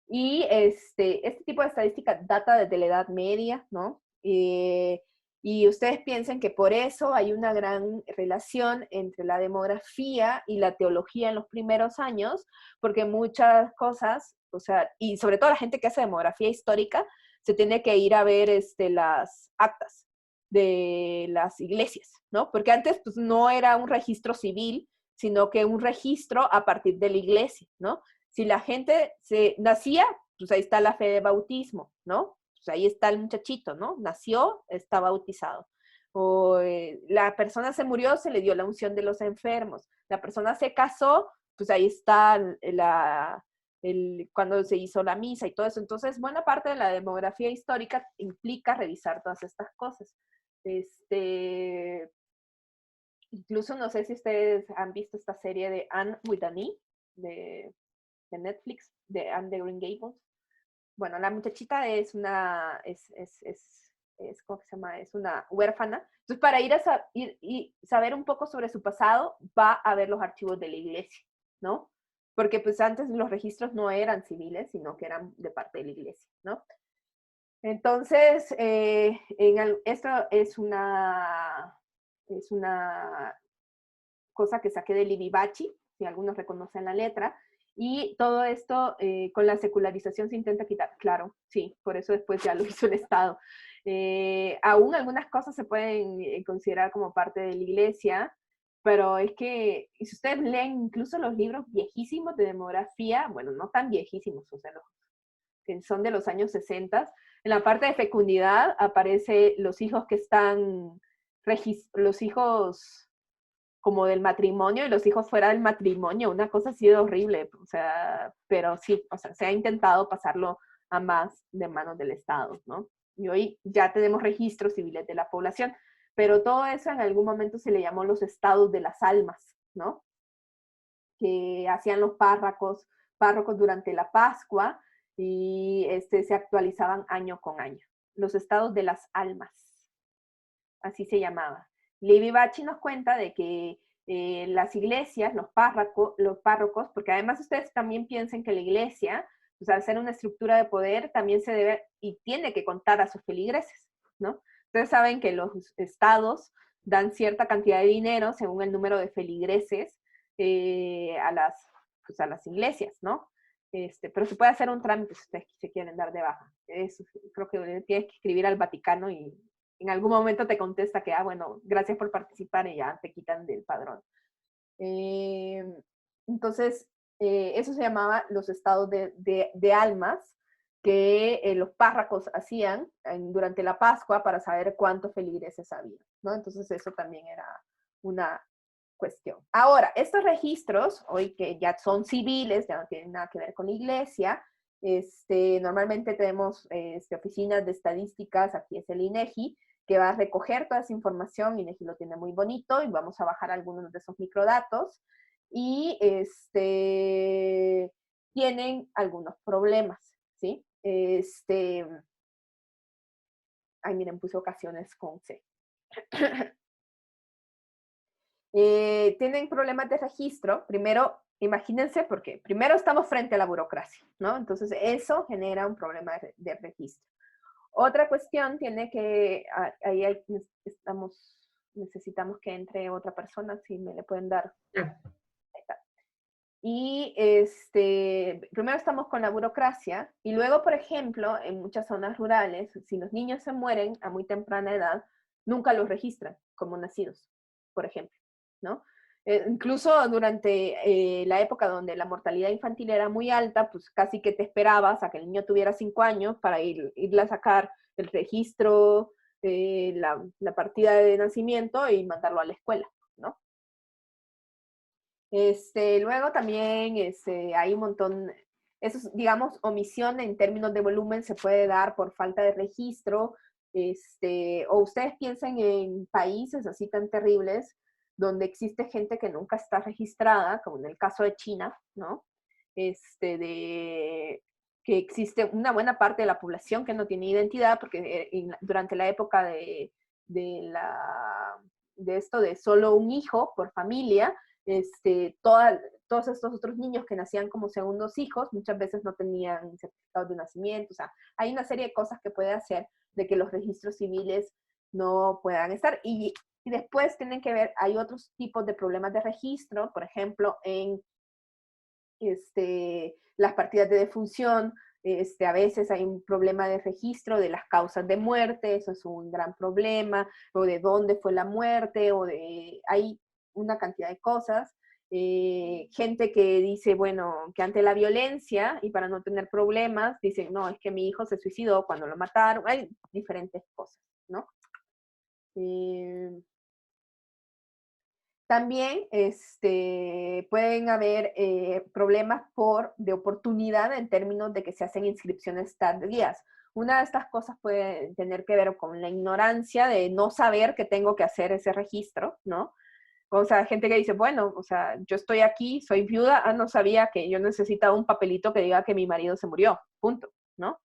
Y este tipo de estadística data desde la Edad Media, ¿no? Y ustedes piensen que por eso hay una gran relación entre la demografía y la teología en los primeros años, porque muchas cosas, o sea, y sobre todo la gente que hace demografía histórica, se tiene que ir a ver las actas de las iglesias, ¿no? Porque antes pues no era un registro civil, sino que un registro a partir de la iglesia, ¿no? Si la gente se nacía, pues ahí está la fe de bautismo, ¿no? Pues ahí está el muchachito, ¿no? Nació, está bautizado. O la persona se murió, se le dio la unción de los enfermos. La persona se casó, pues ahí está cuando se hizo la misa y todo eso. Entonces, buena parte de la demografía histórica implica revisar todas estas cosas. Incluso no sé si ustedes han visto esta serie de Anne with an E, de Netflix, de Anne de Green Gables. Bueno, la muchachita es ¿cómo se llama? Es una huérfana. Entonces, para ir a y saber un poco sobre su pasado, va a ver los archivos de la iglesia, ¿no? Porque pues antes los registros no eran civiles, sino que eran de parte de la iglesia, ¿no? Entonces, esto es una cosa que saqué de Libibachi, si algunos reconocen la letra, y todo esto con la secularización se intenta quitar. Claro, sí, por eso después ya lo hizo el Estado. Aún algunas cosas se pueden considerar como parte de la iglesia, pero es que si ustedes leen incluso los libros viejísimos de demografía, bueno, no tan viejísimos, o sea, los que son de los años 60, en la parte de fecundidad aparece los hijos que están, los hijos como del matrimonio y los hijos fuera del matrimonio, una cosa así de horrible, o sea, pero sí, o sea, se ha intentado pasarlo a más de manos del Estado, ¿no? Y hoy ya tenemos registros civiles de la población, pero todo eso en algún momento se le llamó los estados de las almas, ¿no? Que hacían los párrocos durante la Pascua y se actualizaban año con año. Los estados de las almas, así se llamaba. Levi Bachi nos cuenta de que las iglesias, los párrocos, porque además ustedes también piensen que la iglesia, pues al ser una estructura de poder, también se debe y tiene que contar a sus feligreses, ¿no? Ustedes saben que los estados dan cierta cantidad de dinero según el número de feligreses pues a las iglesias, ¿no? Pero se puede hacer un trámite si ustedes se quieren dar de baja. Eso, creo que tienes que escribir al Vaticano y en algún momento te contesta que, bueno, gracias por participar y ya te quitan del padrón. Entonces, eso se llamaba los estados de almas que los párrocos hacían durante la Pascua para saber cuántos feligreses había, ¿no? Entonces eso también era una cuestión. Ahora, estos registros, hoy que ya son civiles, ya no tienen nada que ver con la iglesia, normalmente tenemos oficinas de estadísticas, aquí es el INEGI, que va a recoger toda esa información, INEGI lo tiene muy bonito, y vamos a bajar algunos de esos microdatos, y tienen algunos problemas, ¿sí? Ay, miren, puse ocasiones con C. Tienen problemas de registro. Primero, imagínense, porque primero estamos frente a la burocracia, ¿no? Entonces, eso genera un problema de registro. Otra cuestión tiene que, ahí necesitamos que entre otra persona, si me le pueden dar. Ahí está. Y primero estamos con la burocracia, y luego, por ejemplo, en muchas zonas rurales, si los niños se mueren a muy temprana edad, nunca los registran como nacidos, por ejemplo, ¿no? Incluso durante la época donde la mortalidad infantil era muy alta, pues casi que te esperabas a que el niño tuviera 5 años para irle a sacar el registro, la partida de nacimiento y mandarlo a la escuela, ¿no? Luego también hay un montón, eso es, digamos, omisión en términos de volumen se puede dar por falta de registro, o ustedes piensen en países así tan terribles donde existe gente que nunca está registrada, como en el caso de China, ¿no? Que existe una buena parte de la población que no tiene identidad, porque durante la época de esto de solo un hijo por familia, todos estos otros niños que nacían como segundos hijos, muchas veces no tenían certificado de nacimiento, o sea, hay una serie de cosas que puede hacer de que los registros civiles no puedan estar, y después tienen que ver, hay otros tipos de problemas de registro, por ejemplo, en las partidas de defunción, a veces hay un problema de registro de las causas de muerte, eso es un gran problema, o de dónde fue la muerte, hay una cantidad de cosas. Gente que dice, bueno, que ante la violencia y para no tener problemas, dicen, no, es que mi hijo se suicidó cuando lo mataron, hay diferentes cosas, ¿no? También pueden haber problemas de oportunidad en términos de que se hacen inscripciones tardías. Una de estas cosas puede tener que ver con la ignorancia de no saber que tengo que hacer ese registro, ¿no? O sea, gente que dice, bueno, o sea, yo estoy aquí, soy viuda, no sabía que yo necesitaba un papelito que diga que mi marido se murió, punto, ¿no?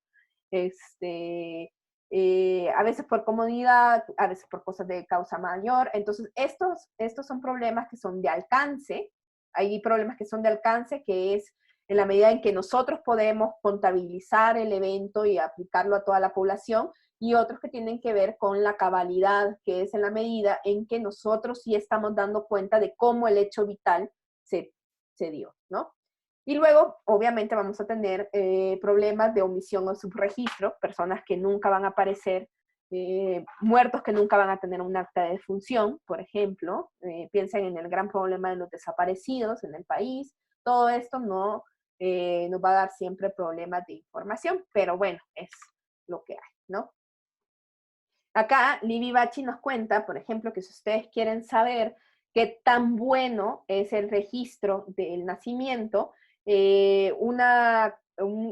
a veces por comodidad, a veces por cosas de causa mayor. Entonces, estos son problemas que son de alcance. Hay problemas que son de alcance, que es en la medida en que nosotros podemos contabilizar el evento y aplicarlo a toda la población, y otros que tienen que ver con la cabalidad, que es en la medida en que nosotros sí estamos dando cuenta de cómo el hecho vital se dio, ¿no? Y luego, obviamente, vamos a tener problemas de omisión o subregistro, personas que nunca van a aparecer, muertos que nunca van a tener un acta de defunción, por ejemplo. Piensen en el gran problema de los desaparecidos en el país. Todo esto nos va a dar siempre problemas de información, pero bueno, es lo que hay, ¿no? Acá Libby Bachi nos cuenta, por ejemplo, que si ustedes quieren saber qué tan bueno es el registro del nacimiento, un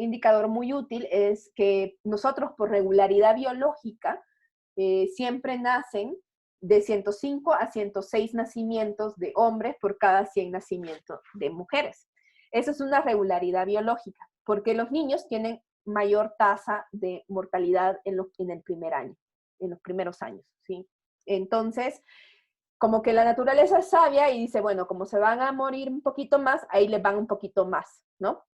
indicador muy útil es que nosotros por regularidad biológica siempre nacen de 105 a 106 nacimientos de hombres por cada 100 nacimientos de mujeres. Esa es una regularidad biológica, porque los niños tienen mayor tasa de mortalidad en el primer año, en los primeros años, ¿sí? Entonces, como que la naturaleza es sabia y dice, bueno, como se van a morir un poquito más, ahí les van un poquito más, ¿no?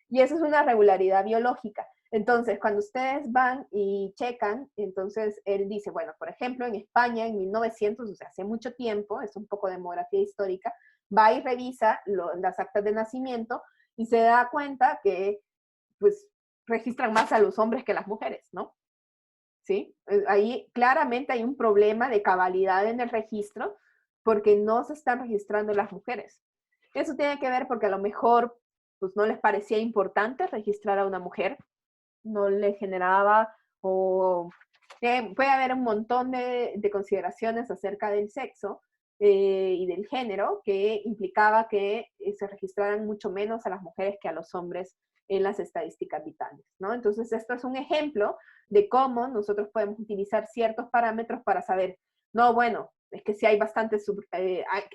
Y esa es una regularidad biológica. Entonces, cuando ustedes van y checan, entonces él dice, bueno, por ejemplo, en España en 1900, o sea, hace mucho tiempo, es un poco demografía histórica, va y revisa las actas de nacimiento y se da cuenta que, pues, registran más a los hombres que a las mujeres, ¿no? ¿Sí? Ahí claramente hay un problema de cabalidad en el registro porque no se están registrando las mujeres. Eso tiene que ver porque a lo mejor pues no les parecía importante registrar a una mujer, no les generaba o puede haber un montón de consideraciones acerca del sexo y del género que implicaba que se registraran mucho menos a las mujeres que a los hombres en las estadísticas vitales, ¿no? Entonces, esto es un ejemplo de cómo nosotros podemos utilizar ciertos parámetros para saber, no, bueno, es que sí hay bastante,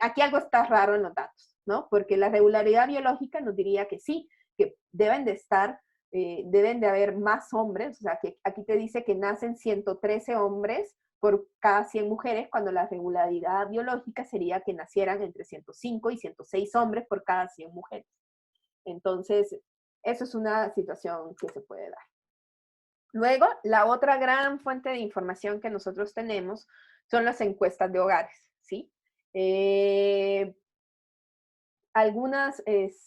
aquí algo está raro en los datos, ¿no? Porque la regularidad biológica nos diría que sí, que deben de estar, deben de haber más hombres, o sea, que aquí te dice que nacen 113 hombres por cada 100 mujeres, cuando la regularidad biológica sería que nacieran entre 105 y 106 hombres por cada 100 mujeres. Entonces, eso es una situación que se puede dar. Luego, la otra gran fuente de información que nosotros tenemos son las encuestas de hogares, ¿sí? Algunas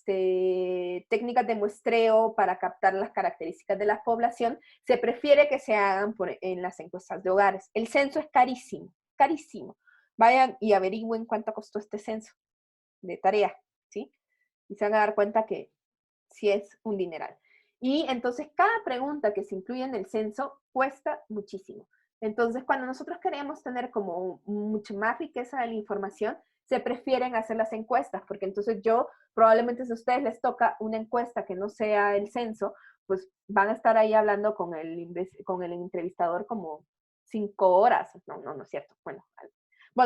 técnicas de muestreo para captar las características de la población se prefiere que se hagan en las encuestas de hogares. El censo es carísimo, carísimo. Vayan y averigüen cuánto costó este censo de tarea, ¿sí? Y se van a dar cuenta que sí es un dineral. Y entonces cada pregunta que se incluye en el censo cuesta muchísimo. Entonces, cuando nosotros queremos tener como mucha más riqueza de la información, se prefieren hacer las encuestas, porque entonces probablemente si a ustedes les toca una encuesta que no sea el censo, pues van a estar ahí hablando con el entrevistador como 5 horas. No es cierto. Bueno,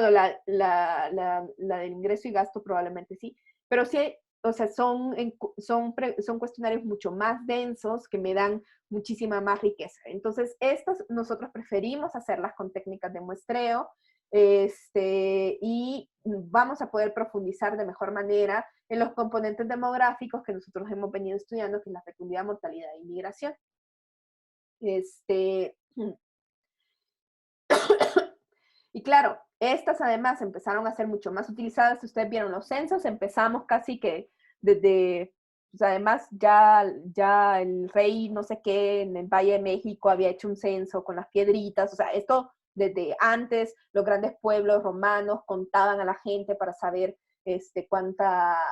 la del ingreso y gasto probablemente sí, pero sí, o sea, son cuestionarios mucho más densos que me dan muchísima más riqueza. Entonces, estas nosotros preferimos hacerlas con técnicas de muestreo, y vamos a poder profundizar de mejor manera en los componentes demográficos que nosotros hemos venido estudiando, que es la fecundidad, mortalidad e inmigración. Y claro, estas además empezaron a ser mucho más utilizadas. Si ustedes vieron los censos, empezamos casi que desde, pues además ya el rey no sé qué en el Valle de México había hecho un censo con las piedritas. O sea, esto desde antes los grandes pueblos romanos contaban a la gente para saber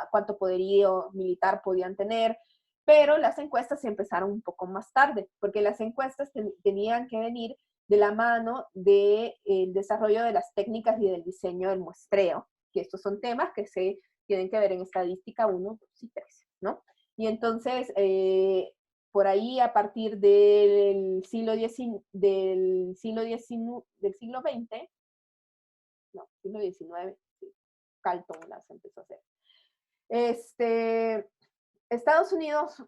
cuánto poderío militar podían tener. Pero las encuestas se empezaron un poco más tarde, porque las encuestas tenían que venir de la mano del desarrollo de las técnicas y del diseño del muestreo, que estos son temas que se tienen que ver en estadística 1, 2 y 3, ¿no? Y entonces, por ahí a partir del siglo XIX, del siglo XX, no, siglo XIX, sí, Carlton las empezó a hacer. Estados Unidos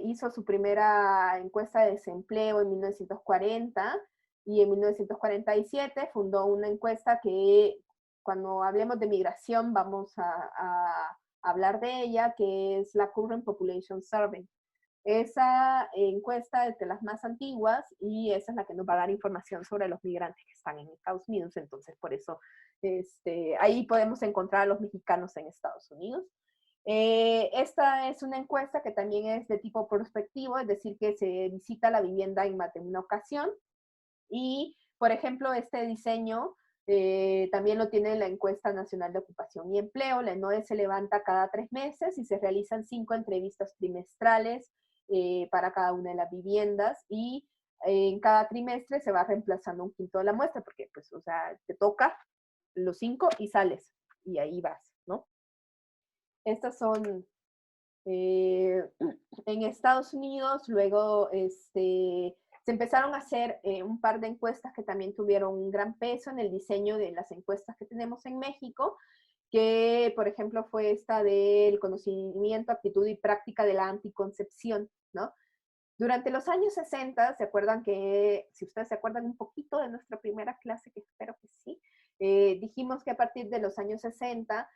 hizo su primera encuesta de desempleo en 1940 y en 1947 fundó una encuesta que cuando hablemos de migración vamos a hablar de ella, que es la Current Population Survey. Esa encuesta es de las más antiguas y esa es la que nos va a dar información sobre los migrantes que están en Estados Unidos. Entonces, por eso ahí podemos encontrar a los mexicanos en Estados Unidos. Esta es una encuesta que también es de tipo prospectivo, es decir, que se visita la vivienda en más de una ocasión. Y, por ejemplo, este diseño también lo tiene la Encuesta Nacional de Ocupación y Empleo. La ENOE se levanta cada 3 meses y se realizan 5 entrevistas trimestrales para cada una de las viviendas y en cada trimestre se va reemplazando un quinto de la muestra porque, pues, o sea, te toca los 5 y sales y ahí vas, ¿no? Estas son en Estados Unidos, luego se empezaron a hacer un par de encuestas que también tuvieron un gran peso en el diseño de las encuestas que tenemos en México, que por ejemplo fue esta del conocimiento, actitud y práctica de la anticoncepción, ¿no? Durante los años 60, ¿se acuerdan que, si ustedes se acuerdan un poquito de nuestra primera clase, que espero que sí, dijimos que a partir de los años 60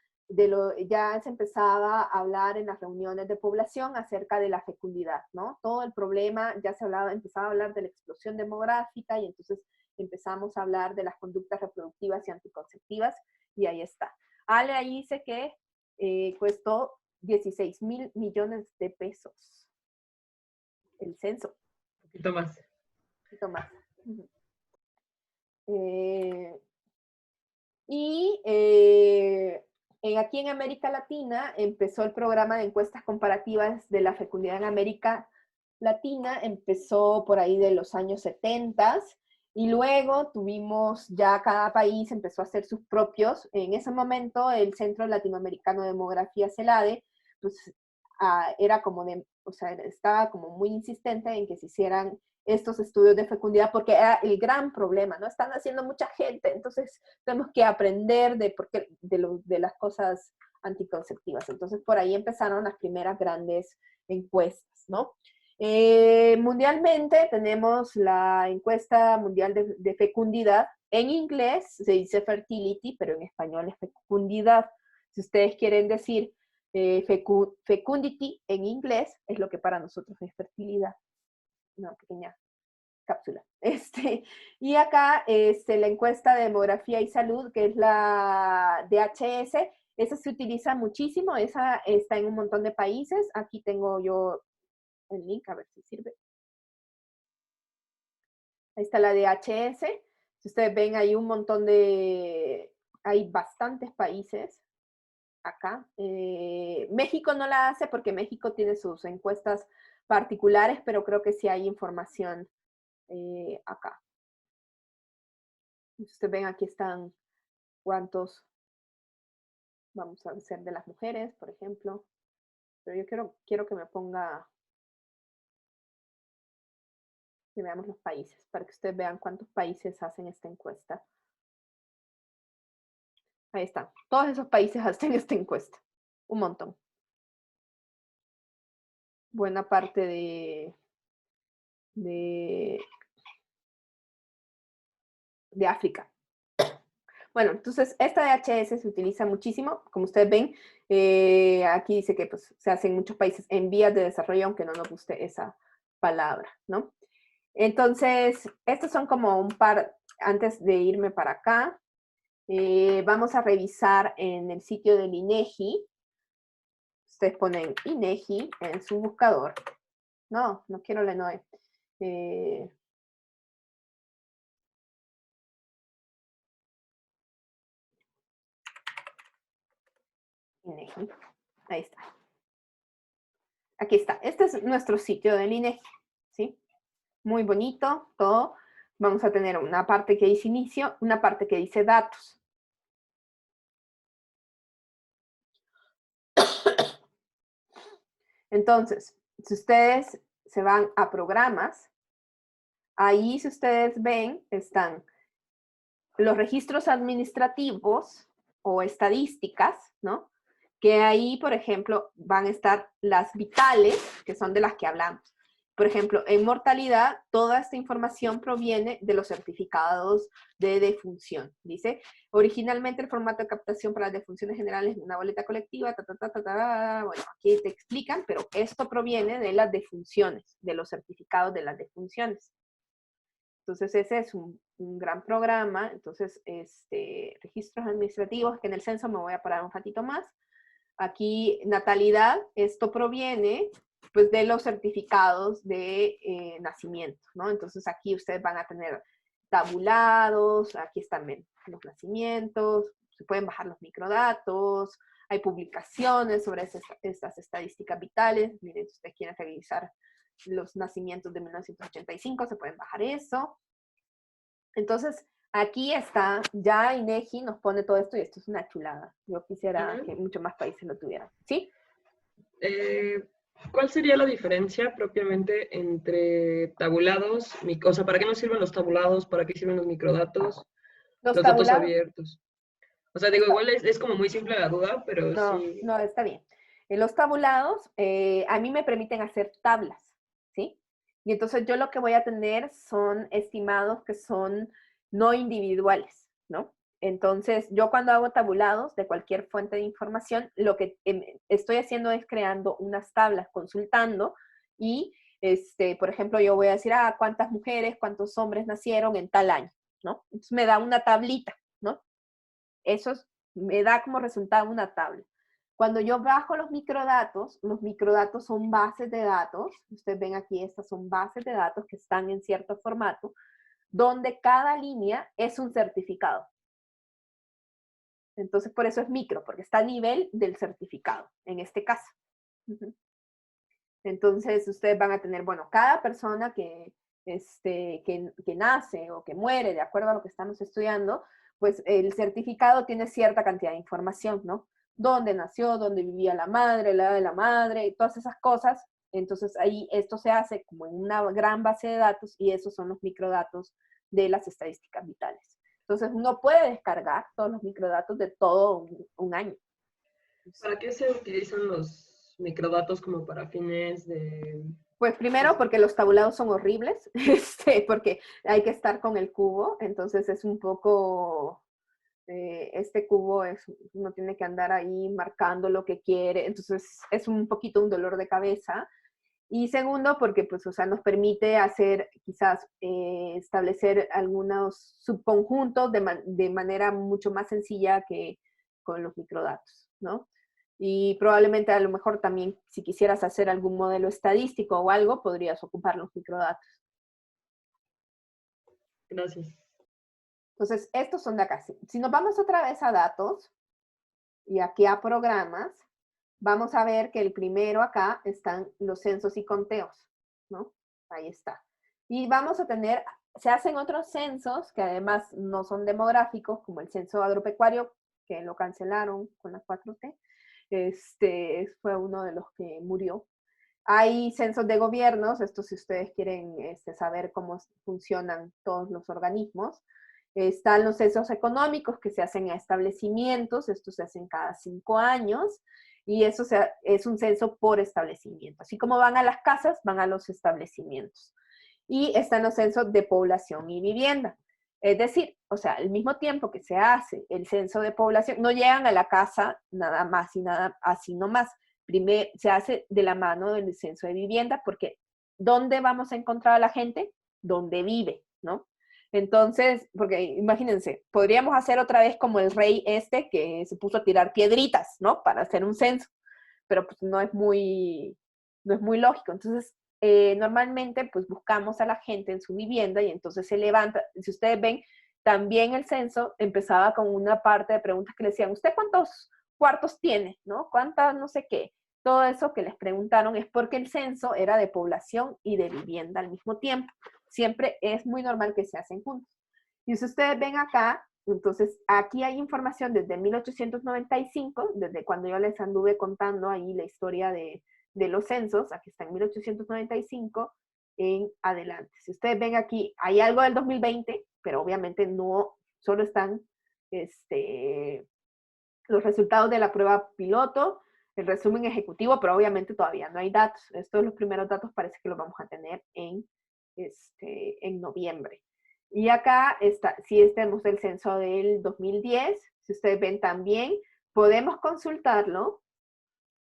ya se empezaba a hablar en las reuniones de población acerca de la fecundidad, ¿no? Todo el problema, ya empezaba a hablar de la explosión demográfica y entonces empezamos a hablar de las conductas reproductivas y anticonceptivas y ahí está. Ale ahí dice que costó 16,000 millones de pesos el censo. Un poquito más. Un poquito más. Aquí en América Latina empezó el programa de encuestas comparativas de la fecundidad en América Latina, empezó por ahí de los años 70 y luego tuvimos ya cada país empezó a hacer sus propios. En ese momento el Centro Latinoamericano de Demografía, CELADE, pues era como o sea, estaba como muy insistente en que se hicieran estos estudios de fecundidad porque era el gran problema, ¿no? Están haciendo mucha gente, entonces tenemos que aprender de las cosas anticonceptivas. Entonces por ahí empezaron las primeras grandes encuestas, ¿no? Mundialmente tenemos la encuesta mundial de fecundidad. En inglés se dice fertility, pero en español es fecundidad. Si ustedes quieren decir fecundity en inglés, es lo que para nosotros es fertilidad. Una pequeña cápsula. Y acá la encuesta de demografía y salud, que es la DHS, esa se utiliza muchísimo, esa está en un montón de países. Aquí tengo yo el link, a ver si sirve. Ahí está la DHS. Si ustedes ven, hay un montón hay bastantes países acá. México no la hace porque México tiene sus encuestas particulares, pero creo que sí hay información acá. Ustedes ven, aquí están cuántos vamos a hacer de las mujeres, por ejemplo. Pero yo quiero que me ponga, que veamos los países, para que ustedes vean cuántos países hacen esta encuesta. Ahí están. Todos esos países hacen esta encuesta. Un montón. Buena parte de África. Bueno, entonces esta DHS se utiliza muchísimo. Como ustedes ven, aquí dice que pues, se hace en muchos países en vías de desarrollo, aunque no nos guste esa palabra, ¿no? Entonces, estos son como un par, antes de irme para acá, vamos a revisar en el sitio del INEGI. Ustedes ponen INEGI en su buscador. No quiero la ENOE. INEGI. Ahí está. Aquí está. Este es nuestro sitio del INEGI. ¿Sí? Muy bonito, todo. Vamos a tener una parte que dice inicio, una parte que dice datos. Entonces, si ustedes se van a programas, ahí si ustedes ven, están los registros administrativos o estadísticas, ¿no? que ahí, por ejemplo, van a estar las vitales, que son de las que hablamos. Por ejemplo, en mortalidad, toda esta información proviene de los certificados de defunción. Dice, originalmente el formato de captación para las defunciones generales es una boleta colectiva, bueno, aquí te explican, pero esto proviene de las defunciones, de los certificados de las defunciones. Entonces, ese es un gran programa. Entonces, registros administrativos, que en el censo me voy a parar un ratito más. Aquí, natalidad, esto proviene pues de los certificados de nacimiento, ¿no? Entonces aquí ustedes van a tener tabulados, aquí están los nacimientos, se pueden bajar los microdatos, hay publicaciones sobre estas estadísticas vitales. Miren, si ustedes quieren revisar los nacimientos de 1985, se pueden bajar eso. Entonces, aquí está, ya INEGI nos pone todo esto y esto es una chulada. Yo quisiera que muchos más países lo tuvieran, ¿sí? ¿Cuál sería la diferencia propiamente entre tabulados? O sea, ¿para qué nos sirven los tabulados? ¿Para qué sirven los microdatos? Los Los datos tabulados, abiertos. O sea, digo, igual es como muy simple la duda, pero no, sí. no, está bien. Los tabulados a mí me permiten hacer tablas, ¿sí? Y entonces yo lo que voy a tener son estimados que son no individuales, ¿no? Entonces, yo cuando hago tabulados de cualquier fuente de información, lo que estoy haciendo es creando unas tablas, consultando, y, por ejemplo, yo voy a decir, cuántas mujeres, cuántos hombres nacieron en tal año, ¿no? Entonces me da una tablita, ¿no? Eso me da como resultado una tabla. Cuando yo bajo los microdatos son bases de datos. Ustedes ven aquí, estas son bases de datos que están en cierto formato, donde cada línea es un certificado. Entonces, por eso es micro, porque está a nivel del certificado, en este caso. Entonces, ustedes van a tener, bueno, cada persona que nace o que muere, de acuerdo a lo que estamos estudiando, pues el certificado tiene cierta cantidad de información, ¿no? Dónde nació, dónde vivía la madre, la edad de la madre, todas esas cosas. Entonces, ahí esto se hace como en una gran base de datos y esos son los microdatos de las estadísticas vitales. Entonces, uno puede descargar todos los microdatos de todo un año. ¿Para qué se utilizan los microdatos como para fines de...? Pues primero porque los tabulados son horribles, porque hay que estar con el cubo, entonces es un poco, este cubo uno tiene que andar ahí marcando lo que quiere, entonces es un poquito un dolor de cabeza. Y segundo, porque pues, o sea, nos permite hacer, quizás, establecer algunos subconjuntos de manera mucho más sencilla que con los microdatos, ¿no? Y probablemente a lo mejor también, si quisieras hacer algún modelo estadístico o algo, podrías ocupar los microdatos. Gracias. Entonces, estos son de acá. Si nos vamos otra vez a datos y aquí a programas, vamos a ver que el primero acá están los censos y conteos, ¿no? Ahí está. Y vamos a tener, se hacen otros censos que además no son demográficos, como el censo agropecuario, que lo cancelaron con la 4T. Fue uno de los que murió. Hay censos de gobiernos, esto si ustedes quieren saber cómo funcionan todos los organismos. Están los censos económicos que se hacen a establecimientos, estos se hacen cada 5 años, y eso es un censo por establecimiento. Así como van a las casas, van a los establecimientos. Y están los censos de población y vivienda. Es decir, o sea, al mismo tiempo que se hace el censo de población, no llegan a la casa nada más y nada así nomás. Primero se hace de la mano del censo de vivienda, porque ¿dónde vamos a encontrar a la gente? Donde vive, ¿no? Entonces, porque imagínense, podríamos hacer otra vez como el rey que se puso a tirar piedritas, ¿no? Para hacer un censo, pero pues no es muy lógico. Entonces, normalmente pues buscamos a la gente en su vivienda y entonces se levanta. Si ustedes ven, también el censo empezaba con una parte de preguntas que le decían, ¿usted cuántos cuartos tiene? ¿No? ¿Cuántas no sé qué? Todo eso que les preguntaron es porque el censo era de población y de vivienda al mismo tiempo. Siempre es muy normal que se hacen juntos. Y si ustedes ven acá, entonces aquí hay información desde 1895, desde cuando yo les anduve contando ahí la historia de los censos, aquí está en 1895 en adelante. Si ustedes ven aquí, hay algo del 2020, pero obviamente no, solo están los resultados de la prueba piloto, el resumen ejecutivo, pero obviamente todavía no hay datos. Estos los primeros datos parece que los vamos a tener en noviembre. Y acá está, si tenemos el censo del 2010, si ustedes ven también, podemos consultarlo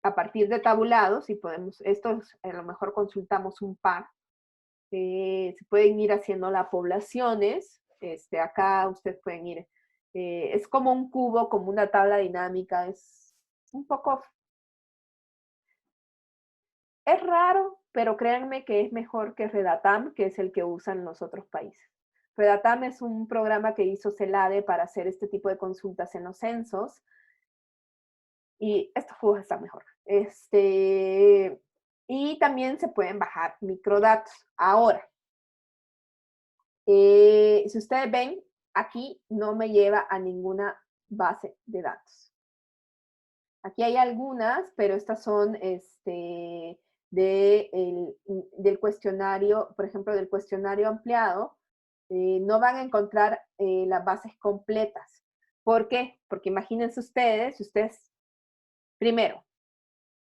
a partir de tabulados, y podemos, estos a lo mejor consultamos un par, se pueden ir haciendo las poblaciones, acá ustedes pueden ir, es como un cubo, como una tabla dinámica, es un poco, es raro, pero créanme que es mejor que Redatam, que es el que usan los otros países. Redatam es un programa que hizo CELADE para hacer este tipo de consultas en los censos, y estos cubos están mejor. Y también se pueden bajar microdatos. Ahora, si ustedes ven, aquí no me lleva a ninguna base de datos. Aquí hay algunas, pero estas son del cuestionario, por ejemplo, del cuestionario ampliado. No van a encontrar las bases completas. ¿Por qué? Porque imagínense ustedes, primero,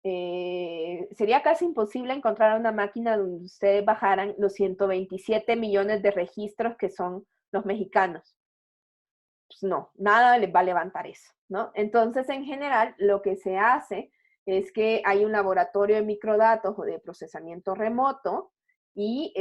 sería casi imposible encontrar una máquina donde ustedes bajaran los 127 millones de registros que son los mexicanos. Pues no, nada les va a levantar eso, ¿no? Entonces, en general, lo que se hace es que hay un laboratorio de microdatos o de procesamiento remoto, y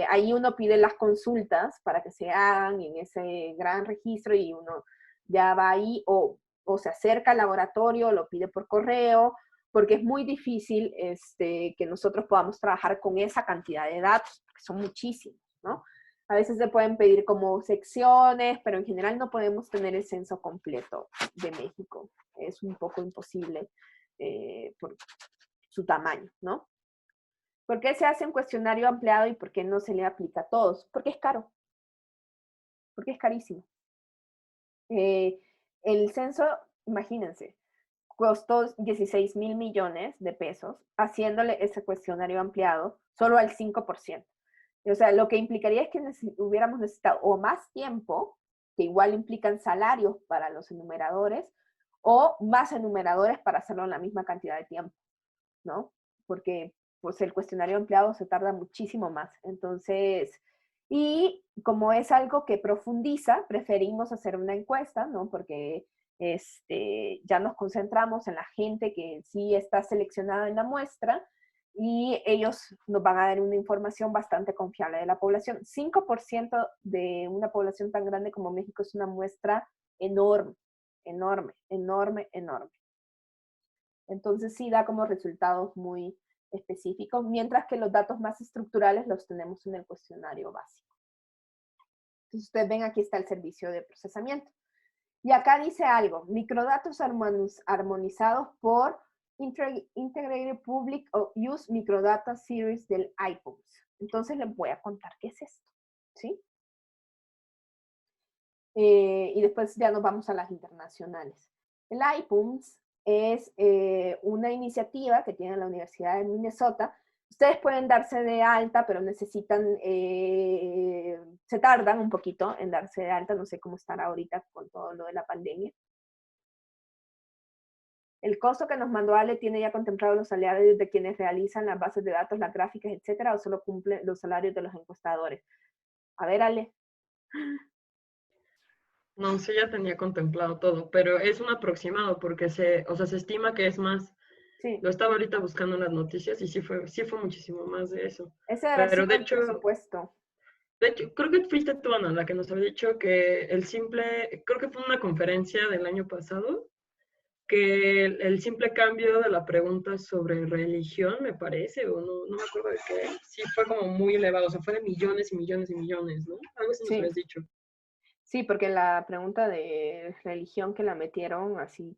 ahí uno pide las consultas para que se hagan en ese gran registro, y uno ya va ahí o se acerca al laboratorio, lo pide por correo, porque es muy difícil que nosotros podamos trabajar con esa cantidad de datos, porque son muchísimos, ¿no? A veces se pueden pedir como secciones, pero en general no podemos tener el censo completo de México. Es un poco imposible por su tamaño, ¿no? ¿Por qué se hace un cuestionario ampliado y por qué no se le aplica a todos? Porque es caro. Porque es carísimo. El censo, imagínense, costó 16,000 millones de pesos haciéndole ese cuestionario ampliado solo al 5%. O sea, lo que implicaría es que hubiéramos necesitado o más tiempo, que igual implican salarios para los enumeradores, o más enumeradores para hacerlo en la misma cantidad de tiempo, ¿no? Porque pues el cuestionario ampliado se tarda muchísimo más. Entonces, y como es algo que profundiza, preferimos hacer una encuesta, ¿no? Porque ya nos concentramos en la gente que sí está seleccionada en la muestra, y ellos nos van a dar una información bastante confiable de la población. 5% de una población tan grande como México es una muestra enorme, enorme, enorme, enorme. Entonces sí da como resultados muy específicos, mientras que los datos más estructurales los tenemos en el cuestionario básico. Entonces ustedes ven, aquí está el servicio de procesamiento. Y acá dice algo, microdatos armonizados por Integrated Public Use Microdata Series del IPUMS. Entonces les voy a contar qué es esto, ¿sí? Y después ya nos vamos a las internacionales. El IPUMS es una iniciativa que tiene la Universidad de Minnesota. Ustedes pueden darse de alta, pero necesitan, se tardan un poquito en darse de alta, no sé cómo estará ahorita con todo lo de la pandemia. El costo que nos mandó Ale tiene ya contemplado los salarios de quienes realizan las bases de datos, las gráficas, etcétera, o solo cumple los salarios de los encuestadores. A ver, Ale. No, sí ya tenía contemplado todo, pero es un aproximado porque se estima que es más. Sí. Lo estaba ahorita buscando en las noticias y sí fue muchísimo más de eso. Ese debe haber Pero sido el presupuesto. de hecho, creo que fuiste tú, Ana, la que nos había dicho que creo que fue una conferencia del año pasado, que el simple cambio de la pregunta sobre religión, me parece, o no me acuerdo de qué, sí fue como muy elevado, o sea, fue de millones y millones y millones, ¿no? Algo así nos Sí. habías dicho. Sí, porque la pregunta de religión que la metieron así,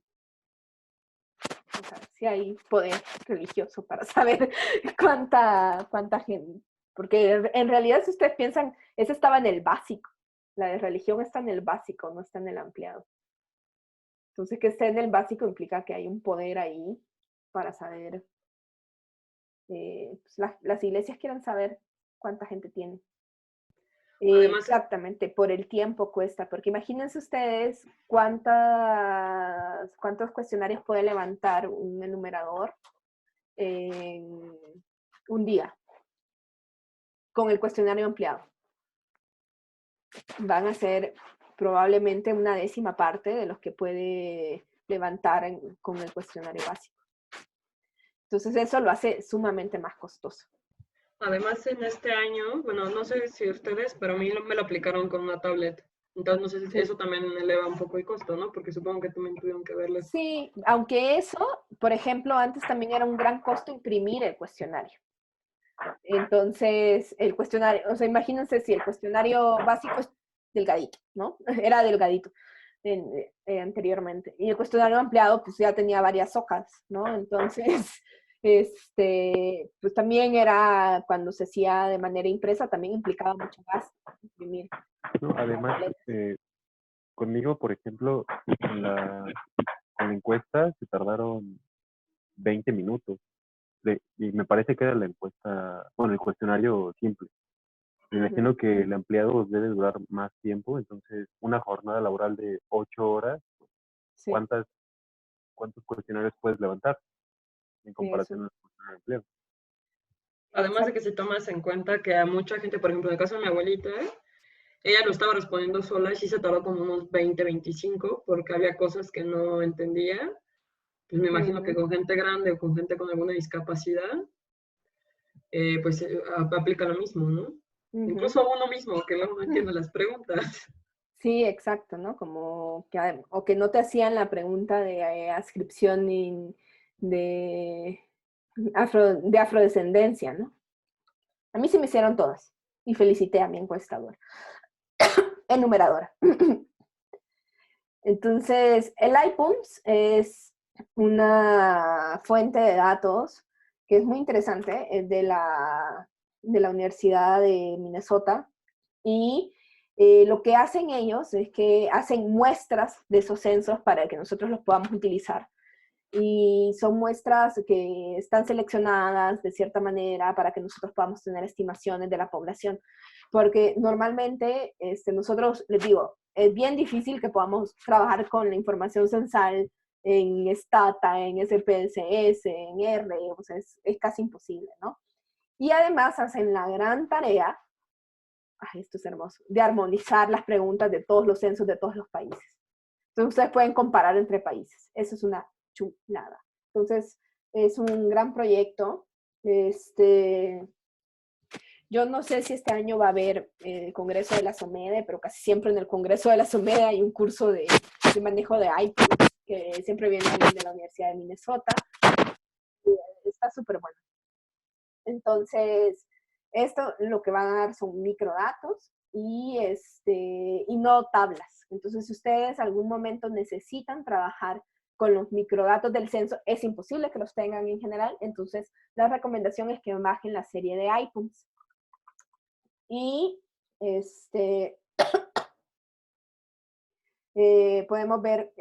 o sea, sí hay poder religioso para saber cuánta gente, porque en realidad si ustedes piensan, esa estaba en el básico, la de religión está en el básico, no está en el ampliado. Entonces que esté en el básico implica que hay un poder ahí para saber, pues las iglesias quieren saber cuánta gente tiene. Además, Exactamente, por el tiempo cuesta, porque imagínense ustedes cuántos cuestionarios puede levantar un enumerador en un día con el cuestionario ampliado. Van a ser probablemente una décima parte de los que puede levantar con el cuestionario básico. Entonces eso lo hace sumamente más costoso. además en este año, bueno, no sé si ustedes, pero a mí me lo aplicaron con una tablet. Entonces, no sé si Sí. eso también eleva un poco el costo, ¿no? Porque supongo que también tuvieron que verles. Sí, aunque eso, por ejemplo, antes también era un gran costo imprimir el cuestionario. Entonces, el cuestionario, o sea, imagínense si el cuestionario básico es delgadito, ¿no? Era delgadito anteriormente. Y el cuestionario ampliado, pues ya tenía varias hojas, ¿no? Entonces, pues también era, cuando se hacía de manera impresa, también implicaba mucho gasto imprimir. No, además, conmigo, por ejemplo, con la encuesta se tardaron 20 minutos. Y me parece que era la encuesta, bueno, el cuestionario simple. Me imagino que el empleado debe durar más tiempo, entonces una jornada laboral de 8 horas, Sí, ¿cuántos cuestionarios puedes levantar en eso. comparación al cuestionario de empleo? Además de que si tomas en cuenta que a mucha gente, por ejemplo, en el caso de mi abuelita, ella lo estaba respondiendo sola y sí se tardó como unos 20, 25, porque había cosas que no entendía. Pues me imagino que con gente grande o con gente con alguna discapacidad, pues aplica lo mismo, ¿no? Incluso a uno mismo, que luego no entiende las preguntas. Sí, exacto, ¿no? Como que, o que no te hacían la pregunta de adscripción de, de afrodescendencia, ¿no? A mí sí me hicieron todas y felicité a mi encuestadora, enumeradora. Entonces, el iPUMS es una fuente de datos que es muy interesante, es de la Universidad de Minnesota, y lo que hacen ellos es que hacen muestras de esos censos para que nosotros los podamos utilizar. Y son muestras que están seleccionadas de cierta manera para que nosotros podamos tener estimaciones de la población. Porque normalmente nosotros, les digo, es bien difícil que podamos trabajar con la información censal en Stata, en SPSS, en R, o sea, es casi imposible, ¿no? Y además hacen la gran tarea, ay, esto es hermoso, de armonizar las preguntas de todos los censos de todos los países. Entonces ustedes pueden comparar entre países. Eso es una chulada. Entonces es un gran proyecto. Yo no sé si este año va a haber el Congreso de la SOMEDE, pero casi siempre en el Congreso de la SOMEDE hay un curso de manejo de iPad, que siempre viene alguien de la Universidad de Minnesota. Está súper bueno. Entonces, esto lo que van a dar son microdatos y no tablas. Entonces, si ustedes algún momento necesitan trabajar con los microdatos del censo, es imposible que los tengan en general. Entonces, la recomendación es que bajen la serie de iPhones. Y podemos ver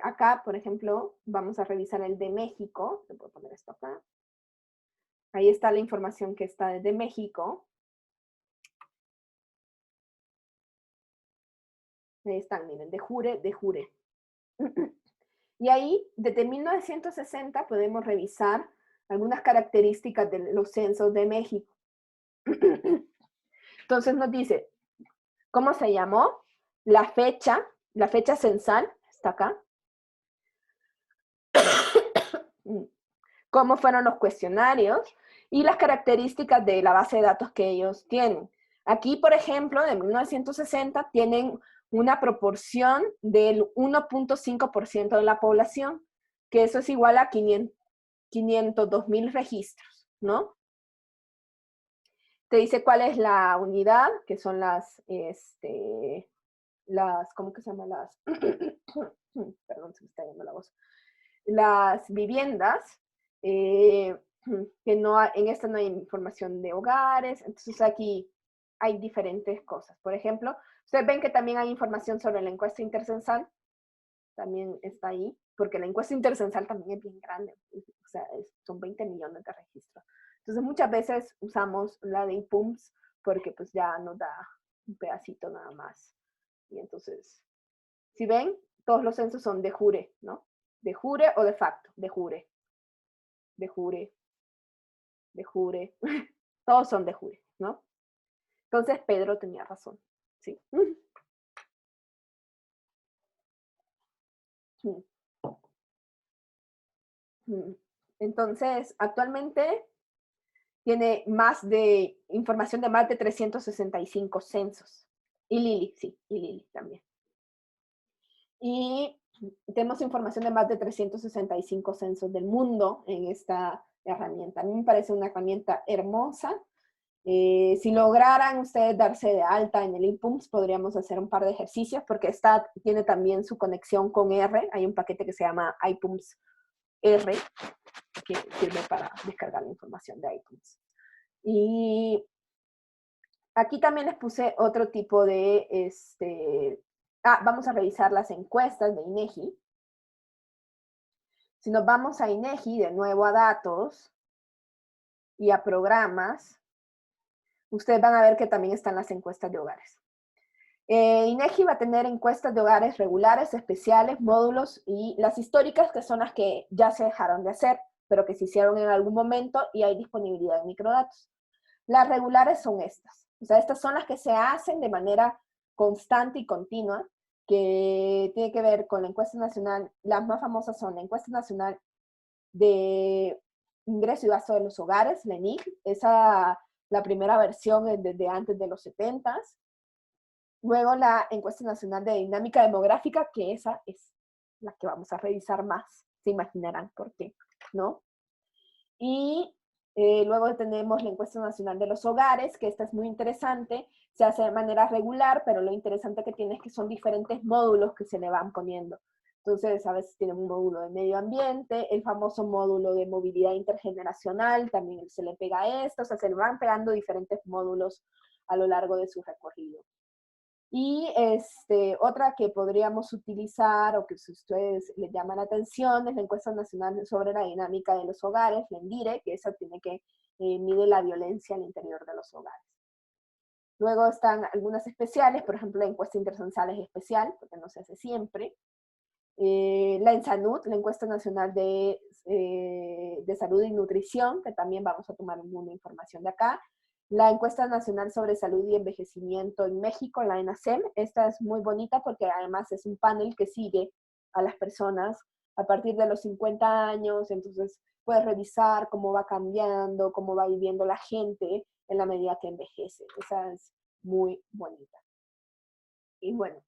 acá, por ejemplo, vamos a revisar el de México. Le puedo poner esto acá. Ahí está la información que está desde México. Ahí están, miren, de jure, de jure. Y ahí, desde 1960, podemos revisar algunas características de los censos de México. Entonces nos dice, ¿cómo se llamó? La fecha censal, está acá. Cómo fueron los cuestionarios y las características de la base de datos que ellos tienen. Aquí, por ejemplo, de 1960 tienen una proporción del 1.5% de la población, que eso es igual a 502,000 registros, ¿no? Te dice cuál es la unidad, que son ¿cómo que se llama? Perdón, se me está yendo la voz. Las viviendas, que no en esta no hay información de hogares, entonces aquí hay diferentes cosas. Por ejemplo, ustedes ven que también hay información sobre la encuesta intercensal, también está ahí, porque la encuesta intercensal también es bien grande, o sea, son 20 millones de registros. Entonces muchas veces usamos la de IPUMS porque pues ya nos da un pedacito nada más. Y entonces, si ven, todos los censos son de jure, ¿no? De jure o de facto, de jure. De jure, de jure. Todos son de jure, ¿no? Entonces Pedro tenía razón, sí. Entonces, actualmente tiene información de más de 365 censos. Y Lili, sí, y Lili también. Y tenemos información de más de 365 censos del mundo en esta herramienta. A mí me parece una herramienta hermosa. Si lograran ustedes darse de alta en el IPUMS, podríamos hacer un par de ejercicios, porque esta tiene también su conexión con R. Hay un paquete que se llama IPUMS R, que sirve para descargar la información de IPUMS. Y aquí también les puse otro tipo de, vamos a revisar las encuestas de INEGI. Si nos vamos a INEGI, de nuevo a datos y a programas, ustedes van a ver que también están las encuestas de hogares. INEGI va a tener encuestas de hogares regulares, especiales, módulos y las históricas, que son las que ya se dejaron de hacer, pero que se hicieron en algún momento y hay disponibilidad de microdatos. Las regulares son estas. O sea, estas son las que se hacen de manera constante y continua, que tiene que ver con la encuesta nacional. Las más famosas son la encuesta nacional de ingreso y gasto de los hogares, la ENIG. La primera versión es desde antes de los 70s. Luego la encuesta nacional de dinámica demográfica, que esa es la que vamos a revisar más. Se imaginarán por qué, ¿no? Y luego tenemos la encuesta nacional de los hogares, que esta es muy interesante. Se hace de manera regular, pero lo interesante que tiene es que son diferentes módulos que se le van poniendo. Entonces, a veces tiene un módulo de medio ambiente, el famoso módulo de movilidad intergeneracional, también se le pega a esto, o sea, se le van pegando diferentes módulos a lo largo de su recorrido. Y otra que podríamos utilizar, o que si ustedes les llaman la atención, es la encuesta nacional sobre la dinámica de los hogares, la ENDIRE, que esa tiene que mide la violencia al interior de los hogares. Luego están algunas especiales, por ejemplo, la encuesta intercensal es especial, porque no se hace siempre. La ENSANUD, la encuesta nacional de salud y nutrición, que también vamos a tomar alguna información de acá. La encuesta nacional sobre salud y envejecimiento en México, la ENACEM, esta es muy bonita porque además es un panel que sigue a las personas a partir de los 50 años, entonces puedes revisar cómo va cambiando, cómo va viviendo la gente en la medida que envejece. Esa es muy bonita. Y bueno,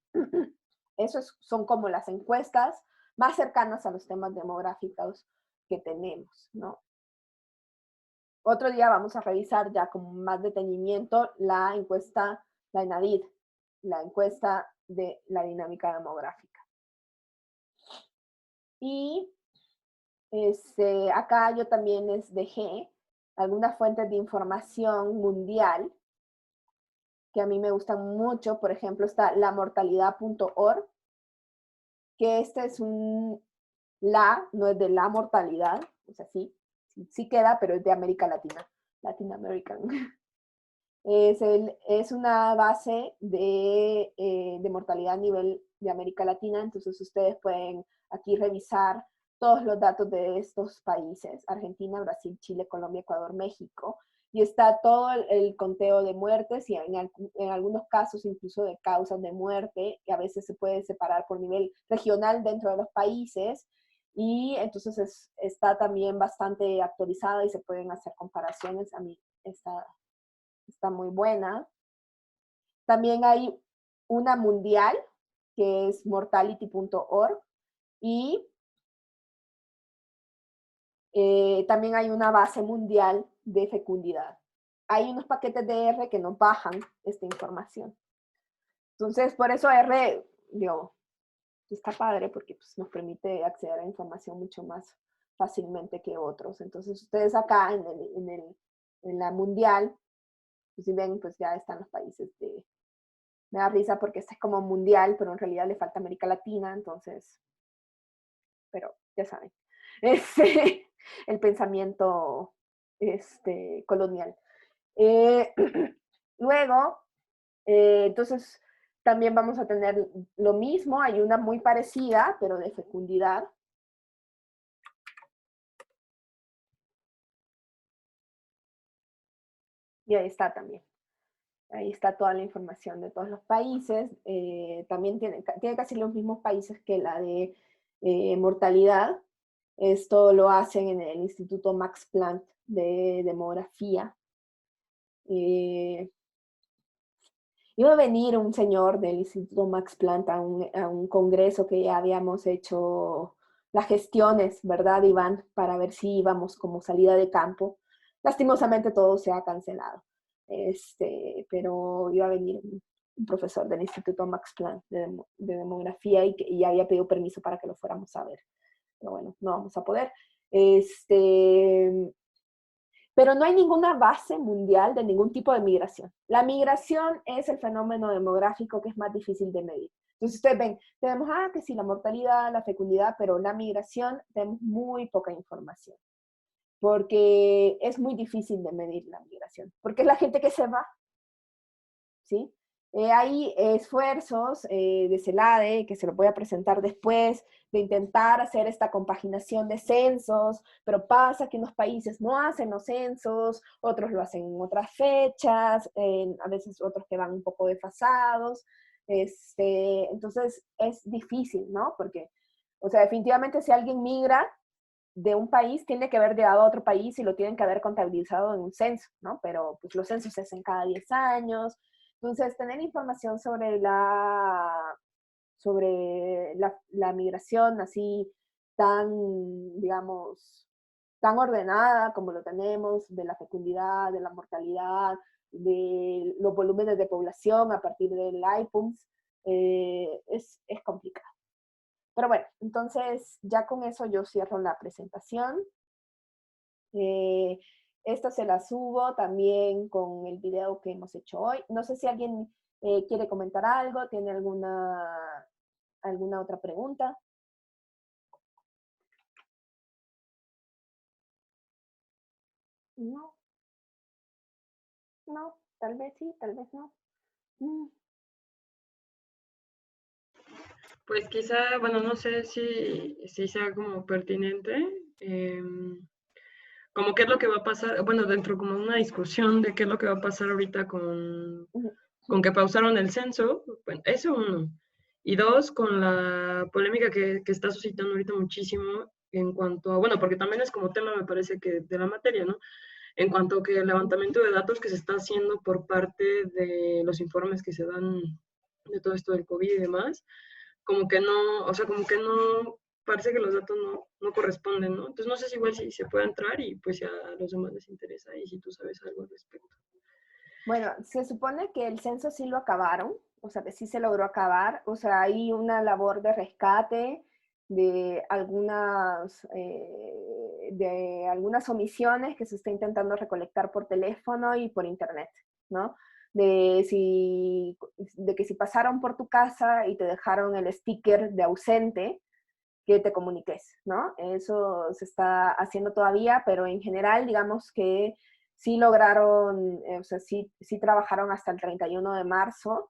esos son como las encuestas más cercanas a los temas demográficos que tenemos, ¿no? Otro día vamos a revisar ya con más detenimiento la encuesta, la ENADID, la encuesta de la dinámica demográfica. Y acá yo también les dejé algunas fuentes de información mundial que a mí me gustan mucho. Por ejemplo, está lamortalidad.org, que este es no es de la mortalidad, o sea, sí queda, pero es de América Latina, Latin American. Es una base de mortalidad a nivel de América Latina, entonces ustedes pueden aquí revisar todos los datos de estos países: Argentina, Brasil, Chile, Colombia, Ecuador, México, y está todo el conteo de muertes y en algunos casos incluso de causas de muerte, que a veces se puede separar por nivel regional dentro de los países, y entonces está también bastante actualizada y se pueden hacer comparaciones. A mí está muy buena. También hay una mundial, que es mortality.org, y también hay una base mundial de fecundidad. Hay unos paquetes de R que nos bajan esta información. Entonces, por eso R, está padre, porque pues, nos permite acceder a información mucho más fácilmente que otros. Entonces, ustedes acá en la mundial, pues, si ven, pues ya están los países de... Me da risa porque este es como mundial, pero en realidad le falta América Latina, entonces... Pero ya saben. El pensamiento colonial. Luego, Entonces, también vamos a tener lo mismo, hay una muy parecida, pero de fecundidad. Y ahí está también. Ahí está toda la información de todos los países. También tiene casi los mismos países que la de mortalidad. Esto lo hacen en el Instituto Max Planck de Demografía. Iba a venir un señor del Instituto Max Planck a un congreso que ya habíamos hecho las gestiones, ¿verdad, Iván? Para ver si íbamos como salida de campo. Lastimosamente todo se ha cancelado. Pero iba a venir un profesor del Instituto Max Planck de Demografía y había pedido permiso para que lo fuéramos a ver. Pero bueno, no vamos a poder. Pero no hay ninguna base mundial de ningún tipo de migración. La migración es el fenómeno demográfico que es más difícil de medir. Entonces ustedes ven, tenemos, que sí, la mortalidad, la fecundidad, pero la migración tenemos muy poca información, porque es muy difícil de medir la migración, porque es la gente que se va, ¿sí? Hay esfuerzos de CELADE, que se lo voy a presentar después, de intentar hacer esta compaginación de censos, pero pasa que unos países no hacen los censos, otros lo hacen en otras fechas, a veces otros que van un poco desfasados. Entonces es difícil, ¿no? Porque, o sea, definitivamente si alguien migra de un país, tiene que haber llegado a otro país y lo tienen que haber contabilizado en un censo, ¿no? Pero pues los censos se hacen cada 10 años. Entonces, tener información sobre la migración así tan, digamos, tan ordenada como lo tenemos, de la fecundidad, de la mortalidad, de los volúmenes de población a partir del IPUMS, es complicado. Pero bueno, entonces ya con eso yo cierro la presentación. Esta se la subo también con el video que hemos hecho hoy. No sé si alguien quiere comentar algo, tiene alguna otra pregunta. No, no, tal vez sí, tal vez no. Pues quizá, bueno, no sé si sea como pertinente, como qué es lo que va a pasar, bueno, dentro como una discusión de qué es lo que va a pasar ahorita con que pausaron el censo, bueno, eso uno. Y dos, con la polémica que está suscitando ahorita muchísimo en cuanto a, bueno, porque también es como tema, me parece que de la materia, ¿no? En cuanto a que el levantamiento de datos que se está haciendo por parte de los informes que se dan de todo esto del COVID y demás, como que no, o sea, como que no, parece que los datos no corresponden, ¿no? Entonces no sé si igual si se puede entrar y pues si a los demás les interesa y si tú sabes algo al respecto. Bueno, se supone que el censo sí lo acabaron, o sea, que sí se logró acabar, o sea, hay una labor de rescate de algunas omisiones que se está intentando recolectar por teléfono y por internet, ¿no? De que si pasaron por tu casa y te dejaron el sticker de ausente, que te comuniques, ¿no? Eso se está haciendo todavía, pero en general, digamos que sí lograron, o sea, sí trabajaron hasta el 31 de marzo,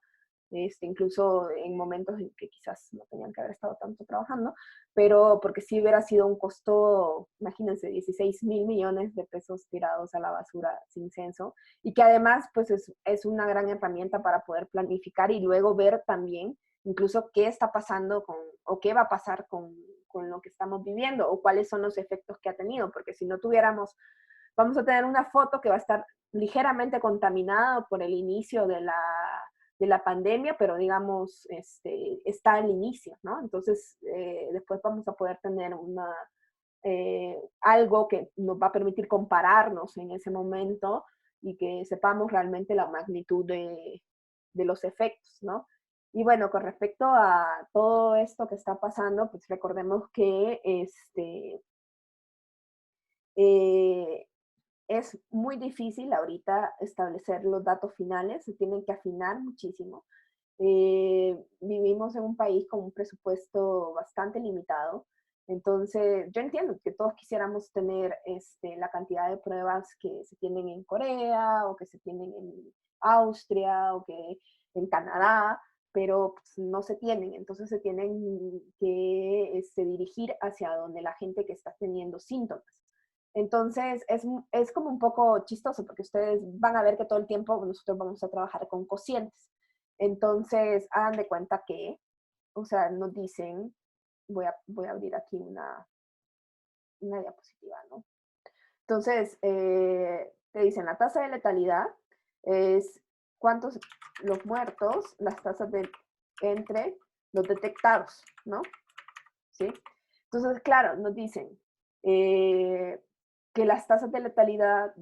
incluso en momentos en que quizás no tenían que haber estado tanto trabajando, pero porque sí hubiera sido un costo, imagínense, 16,000 millones de pesos tirados a la basura sin censo, y que además pues es una gran herramienta para poder planificar y luego ver también incluso qué está pasando o qué va a pasar con lo que estamos viviendo, o cuáles son los efectos que ha tenido, porque si no tuviéramos, vamos a tener una foto que va a estar ligeramente contaminada por el inicio de la pandemia, pero digamos, está el inicio, ¿no? Entonces, después vamos a poder tener algo que nos va a permitir compararnos en ese momento y que sepamos realmente la magnitud de los efectos, ¿no? Y bueno, con respecto a todo esto que está pasando, pues recordemos que es muy difícil ahorita establecer los datos finales, se tienen que afinar muchísimo. Vivimos en un país con un presupuesto bastante limitado, entonces yo entiendo que todos quisiéramos tener la cantidad de pruebas que se tienen en Corea o que se tienen Austria o que en Canadá, pero pues, no se tienen, entonces se tienen que dirigir hacia donde la gente que está teniendo síntomas. Entonces es como un poco chistoso porque ustedes van a ver que todo el tiempo nosotros vamos a trabajar con cocientes. Entonces hagan de cuenta que, o sea, nos dicen, voy a abrir aquí una diapositiva, ¿no? Entonces, te dicen la tasa de letalidad es cuántos los muertos, las tasas entre los detectados, ¿no? ¿Sí? Entonces, claro, nos dicen que las tasas de letalidad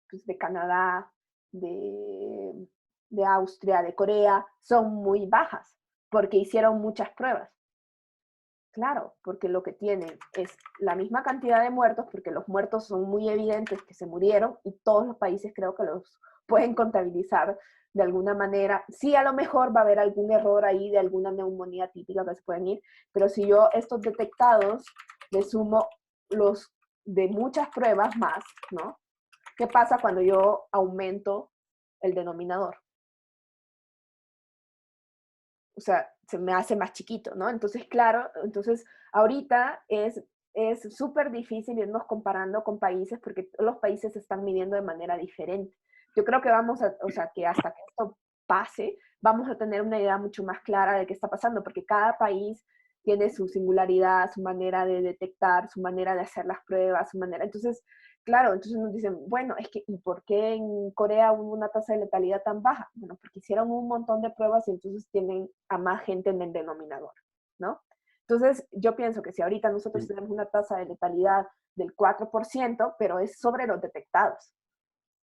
pues, de Canadá, de Austria, de Corea, son muy bajas porque hicieron muchas pruebas. Claro, porque lo que tienen es la misma cantidad de muertos, porque los muertos son muy evidentes que se murieron y todos los países creo que los pueden contabilizar de alguna manera. Sí, a lo mejor va a haber algún error ahí de alguna neumonía típica que se pueden ir, pero si yo estos detectados le sumo los de muchas pruebas más, ¿no? ¿Qué pasa cuando yo aumento el denominador? O sea, se me hace más chiquito, ¿no? Entonces, claro, entonces ahorita es súper difícil irnos comparando con países porque los países se están midiendo de manera diferente. Yo creo que vamos a, o sea, que hasta que esto pase, vamos a tener una idea mucho más clara de qué está pasando, porque cada país tiene su singularidad, su manera de detectar, su manera de hacer las pruebas, su manera. Entonces, claro, entonces nos dicen, bueno, es que, ¿y por qué en Corea hubo una tasa de letalidad tan baja? Bueno, porque hicieron un montón de pruebas y entonces tienen a más gente en el denominador, ¿no? Entonces, yo pienso que si ahorita nosotros Sí. tenemos una tasa de letalidad del 4%, pero es sobre los detectados.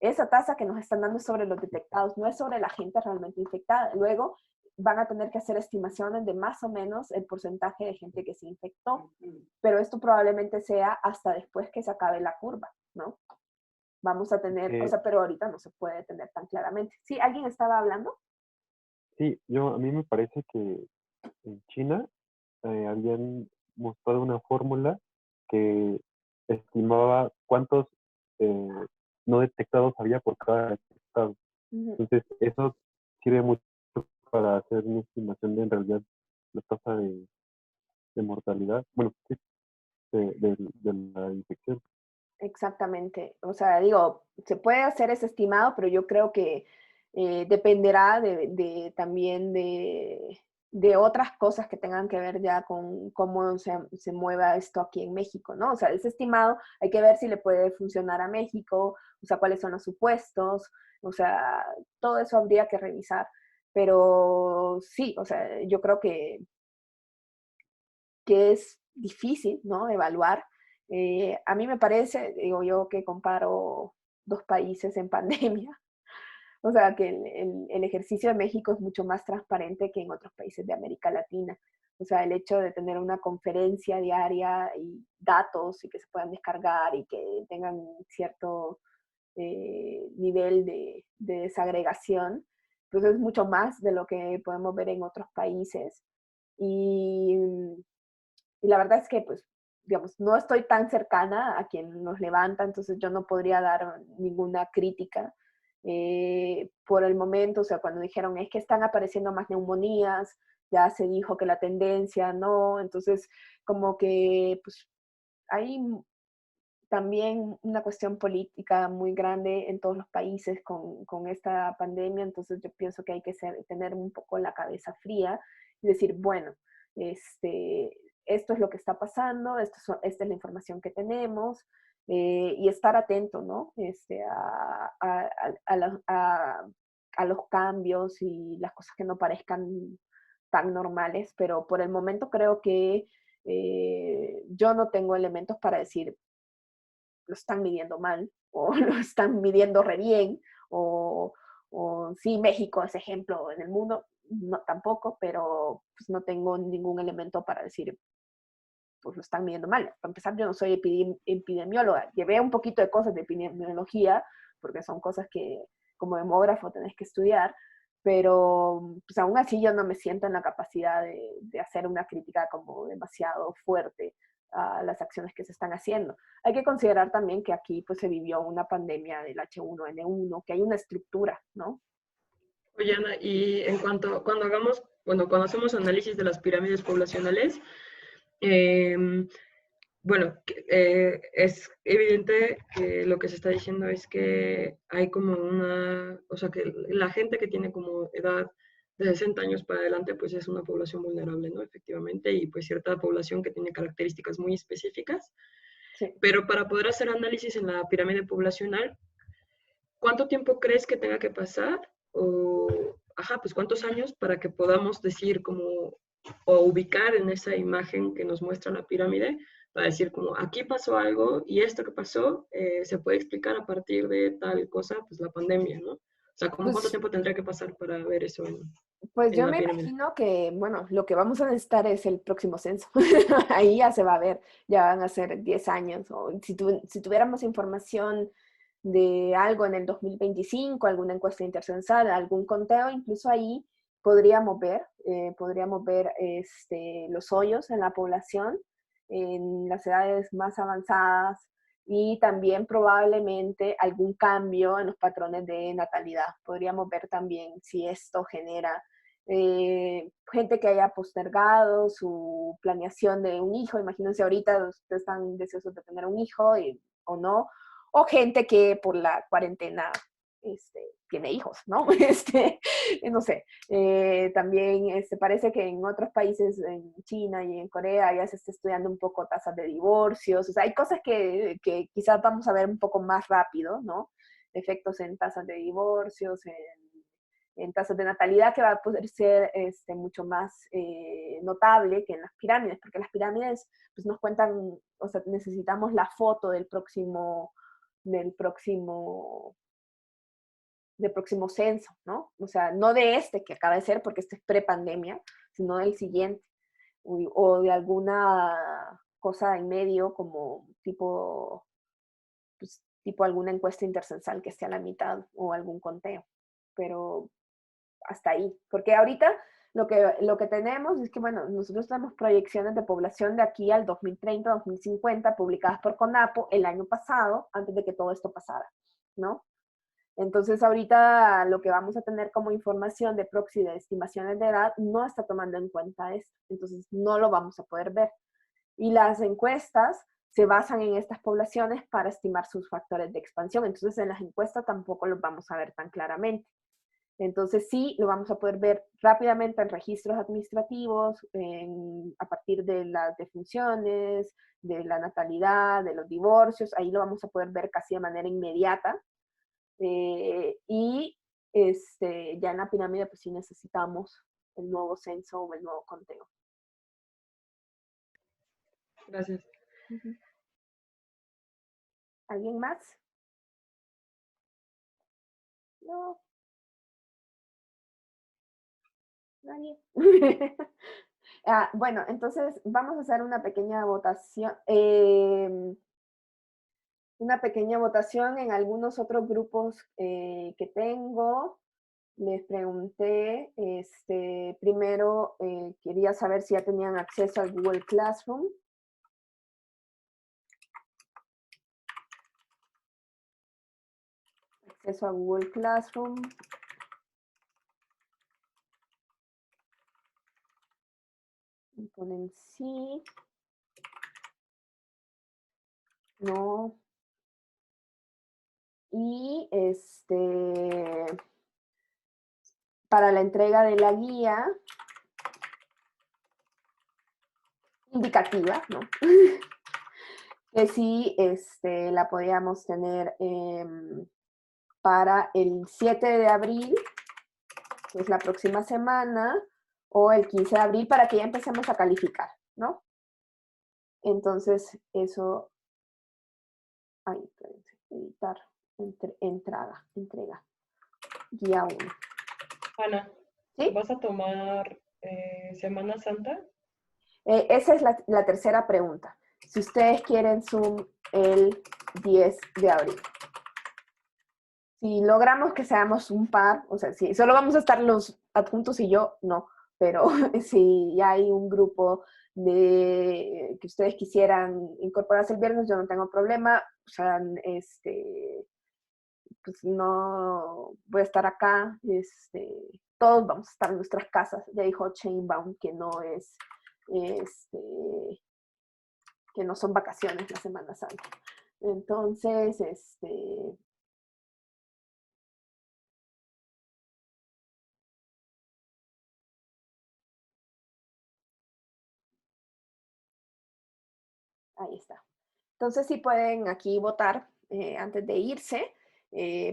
Esa tasa que nos están dando es sobre los detectados, no es sobre la gente realmente infectada. Luego van a tener que hacer estimaciones de más o menos el porcentaje de gente que se infectó, pero esto probablemente sea hasta después que se acabe la curva, ¿no? Vamos a tener, o sea, pero ahorita no se puede tener tan claramente. ¿Sí? ¿Alguien estaba hablando? Sí, a mí me parece que en China habían mostrado una fórmula que estimaba cuántos eh, no detectados había por cada detectado. Ujú. Entonces, eso sirve mucho para hacer una estimación de en realidad la tasa de mortalidad, bueno, sí, de la infección. Exactamente. O sea, digo, se puede hacer ese estimado, pero yo creo que dependerá también de otras cosas que tengan que ver ya con cómo se mueva esto aquí en México, ¿no? O sea, ese estimado hay que ver si le puede funcionar a México, o sea, cuáles son los supuestos, o sea, todo eso habría que revisar. Pero sí, o sea, yo creo que es difícil, ¿no? Evaluar. A mí me parece, digo yo, que comparo dos países en pandemia. O sea, que el ejercicio de México es mucho más transparente que en otros países de América Latina. O sea, el hecho de tener una conferencia diaria y datos y que se puedan descargar y que tengan cierto nivel de desagregación, pues es mucho más de lo que podemos ver en otros países. Y y la verdad es que, pues, digamos, no estoy tan cercana a quien nos levanta, entonces yo no podría dar ninguna crítica por el momento. O sea, cuando dijeron es que están apareciendo más neumonías, ya se dijo que la tendencia no, entonces como que, pues, hay también una cuestión política muy grande en todos los países con esta pandemia, entonces yo pienso que hay que tener un poco la cabeza fría y decir, bueno, esto es lo que está pasando, esta es la información que tenemos, y estar atento, ¿no? A los cambios y las cosas que no parezcan tan normales, pero por el momento creo que yo no tengo elementos para decir lo están midiendo mal o lo están midiendo re bien o sí, México es ejemplo en el mundo, no tampoco, pero pues no tengo ningún elemento para decir pues lo están midiendo mal. Para empezar, yo no soy epidemióloga, llevé un poquito de cosas de epidemiología, porque son cosas que como demógrafo tenés que estudiar, pero pues aún así yo no me siento en la capacidad de hacer una crítica como demasiado fuerte a las acciones que se están haciendo. Hay que considerar también que aquí pues, se vivió una pandemia del H1N1, que hay una estructura, ¿no? Oye, Ana, y en cuanto, cuando hacemos análisis de las pirámides poblacionales, bueno, es evidente que lo que se está diciendo es que hay como o sea, que la gente que tiene como edad de 60 años para adelante, pues es una población vulnerable, ¿no? Efectivamente, y pues cierta población que tiene características muy específicas. Sí. Pero para poder hacer análisis en la pirámide poblacional, ¿cuánto tiempo crees que tenga que pasar? Pues cuántos años para que podamos decir como, o ubicar en esa imagen que nos muestra la pirámide, para decir como, aquí pasó algo y esto que pasó se puede explicar a partir de tal cosa, pues la pandemia, ¿no? O sea, ¿cómo cuánto Pues, tiempo tendría que pasar para ver eso pues en yo la me pirámide? imagino que, bueno, lo que vamos a necesitar es el próximo censo. Ahí ya se va a ver, ya van a ser 10 años. O si tuviéramos información de algo en el 2025, alguna encuesta intercensal, algún conteo, incluso ahí podríamos ver los hoyos en la población, en las edades más avanzadas, y también probablemente algún cambio en los patrones de natalidad. Podríamos ver también si esto genera gente que haya postergado su planeación de un hijo. Imagínense ahorita ustedes están deseosos de tener un hijo o no, o gente que por la cuarentena tiene hijos, ¿no? No sé. También parece que en otros países, en China y en Corea, ya se está estudiando un poco tasas de divorcios. O sea, hay cosas que quizás vamos a ver un poco más rápido, ¿no? Efectos en tasas de divorcios, en tasas de natalidad, que va a poder ser mucho más notable que en las pirámides, porque las pirámides pues, nos cuentan, o sea, necesitamos la foto del próximo censo, ¿no? O sea, no de este que acaba de ser, porque este es pre-pandemia, sino del siguiente, o de alguna cosa en medio, como tipo alguna encuesta intercensal que esté a la mitad, o algún conteo. Pero hasta ahí, porque ahorita lo que tenemos es que, bueno, nosotros tenemos proyecciones de población de aquí al 2030, 2050, publicadas por CONAPO el año pasado, antes de que todo esto pasara, ¿no? Entonces, ahorita lo que vamos a tener como información de proxy de estimaciones de edad no está tomando en cuenta esto, entonces no lo vamos a poder ver. Y las encuestas se basan en estas poblaciones para estimar sus factores de expansión, entonces en las encuestas tampoco los vamos a ver tan claramente. Entonces sí, lo vamos a poder ver rápidamente en registros administrativos, a partir de las defunciones, de la natalidad, de los divorcios, ahí lo vamos a poder ver casi de manera inmediata. Y ya en la pirámide pues sí necesitamos el nuevo censo o el nuevo conteo. Gracias. ¿Alguien más? No. Nadie. Bueno, entonces vamos a hacer una pequeña votación. En algunos otros grupos que tengo. Les pregunté, primero quería saber si ya tenían acceso al Google Classroom. Acceso a Google Classroom. Y ponen sí. No. Y para la entrega de la guía indicativa, ¿no? Que sí la podíamos tener para el 7 de abril, que es la próxima semana, o el 15 de abril, para que ya empecemos a calificar, ¿no? Entonces, eso, editar, entrega, guía 1. Ana, ¿Sí? ¿vas a tomar Semana Santa? Esa es la tercera pregunta. Si ustedes quieren Zoom el 10 de abril. Si logramos que seamos un par, o sea, si solo vamos a estar los adjuntos y yo, no. Pero si ya hay un grupo de que ustedes quisieran incorporarse el viernes, yo no tengo problema. O sea, pues no voy a estar acá, todos vamos a estar en nuestras casas. Ya dijo Chainbound que no es, que no son vacaciones la Semana Santa. Entonces, ahí está. Entonces sí pueden aquí votar antes de irse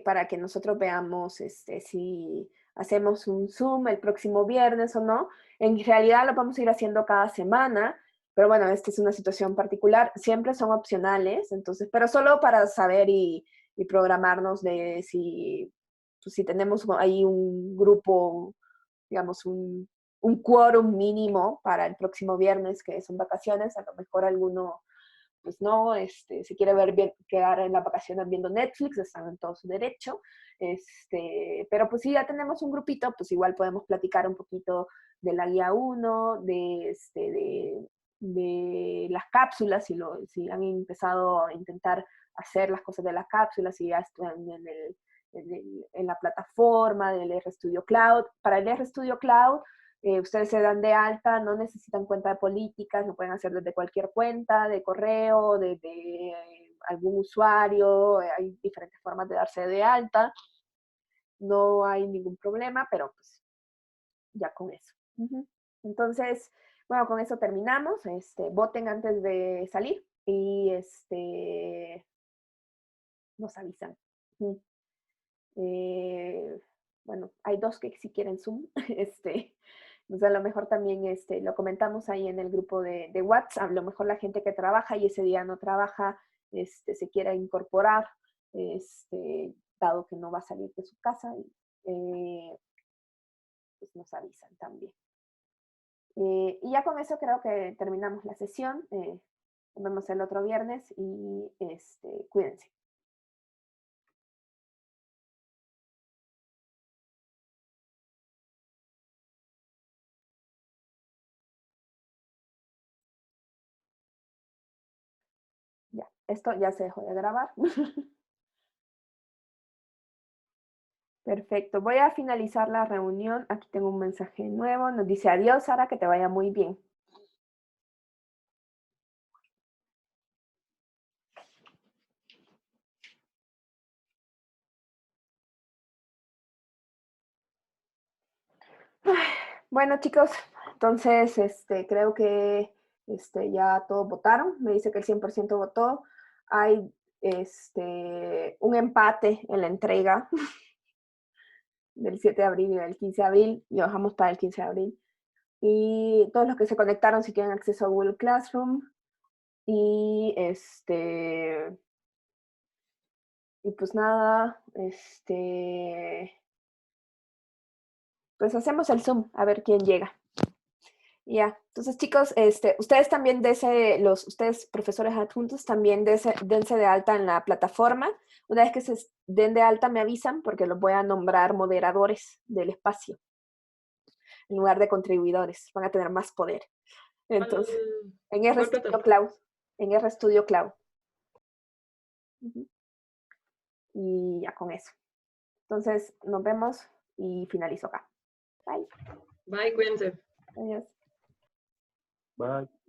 para que nosotros veamos si hacemos un Zoom el próximo viernes o no. En realidad lo vamos a ir haciendo cada semana, pero bueno, esta es una situación particular. Siempre son opcionales, entonces, pero solo para saber y programarnos de si, pues, si tenemos ahí un grupo, digamos, un quórum mínimo para el próximo viernes, que son vacaciones, a lo mejor alguno pues no, si quiere ver bien, quedar en las vacaciones viendo Netflix, están en todo su derecho, pero pues si ya tenemos un grupito, pues igual podemos platicar un poquito de la guía 1, de las cápsulas, si han empezado a intentar hacer las cosas de las cápsulas, si ya están en la plataforma del RStudio Cloud. Para el RStudio Cloud, ustedes se dan de alta, no necesitan cuenta de políticas, lo pueden hacer desde cualquier cuenta, de correo, de algún usuario, hay diferentes formas de darse de alta, no hay ningún problema, pero pues ya con eso. Entonces, bueno, con eso terminamos, voten antes de salir y nos avisan. Bueno, hay dos que si quieren Zoom, pues a lo mejor también lo comentamos ahí en el grupo de WhatsApp, a lo mejor la gente que trabaja y ese día no trabaja, se quiera incorporar, dado que no va a salir de su casa, pues nos avisan también. Y ya con eso creo que terminamos la sesión, nos vemos el otro viernes y cuídense. Ya, esto ya se dejó de grabar. Perfecto, voy a finalizar la reunión. Aquí tengo un mensaje nuevo. Nos dice adiós, Sara, que te vaya muy bien. Bueno, chicos, entonces creo que ya todos votaron. Me dice que el 100% votó. Hay un empate en la entrega del 7 de abril y del 15 de abril. Lo dejamos para el 15 de abril. Y todos los que se conectaron, si tienen acceso a Google Classroom. Y y pues nada, pues hacemos el Zoom, a ver quién llega. Ya, entonces chicos, ustedes también ustedes profesores adjuntos también dense de alta en la plataforma. Una vez que se den de alta me avisan porque los voy a nombrar moderadores del espacio en lugar de contribuidores, van a tener más poder. Entonces, en RStudio Cloud, RStudio Cloud. Y ya con eso. Entonces, nos vemos y finalizo acá. Bye. Bye, cuídense. Adiós. Bye.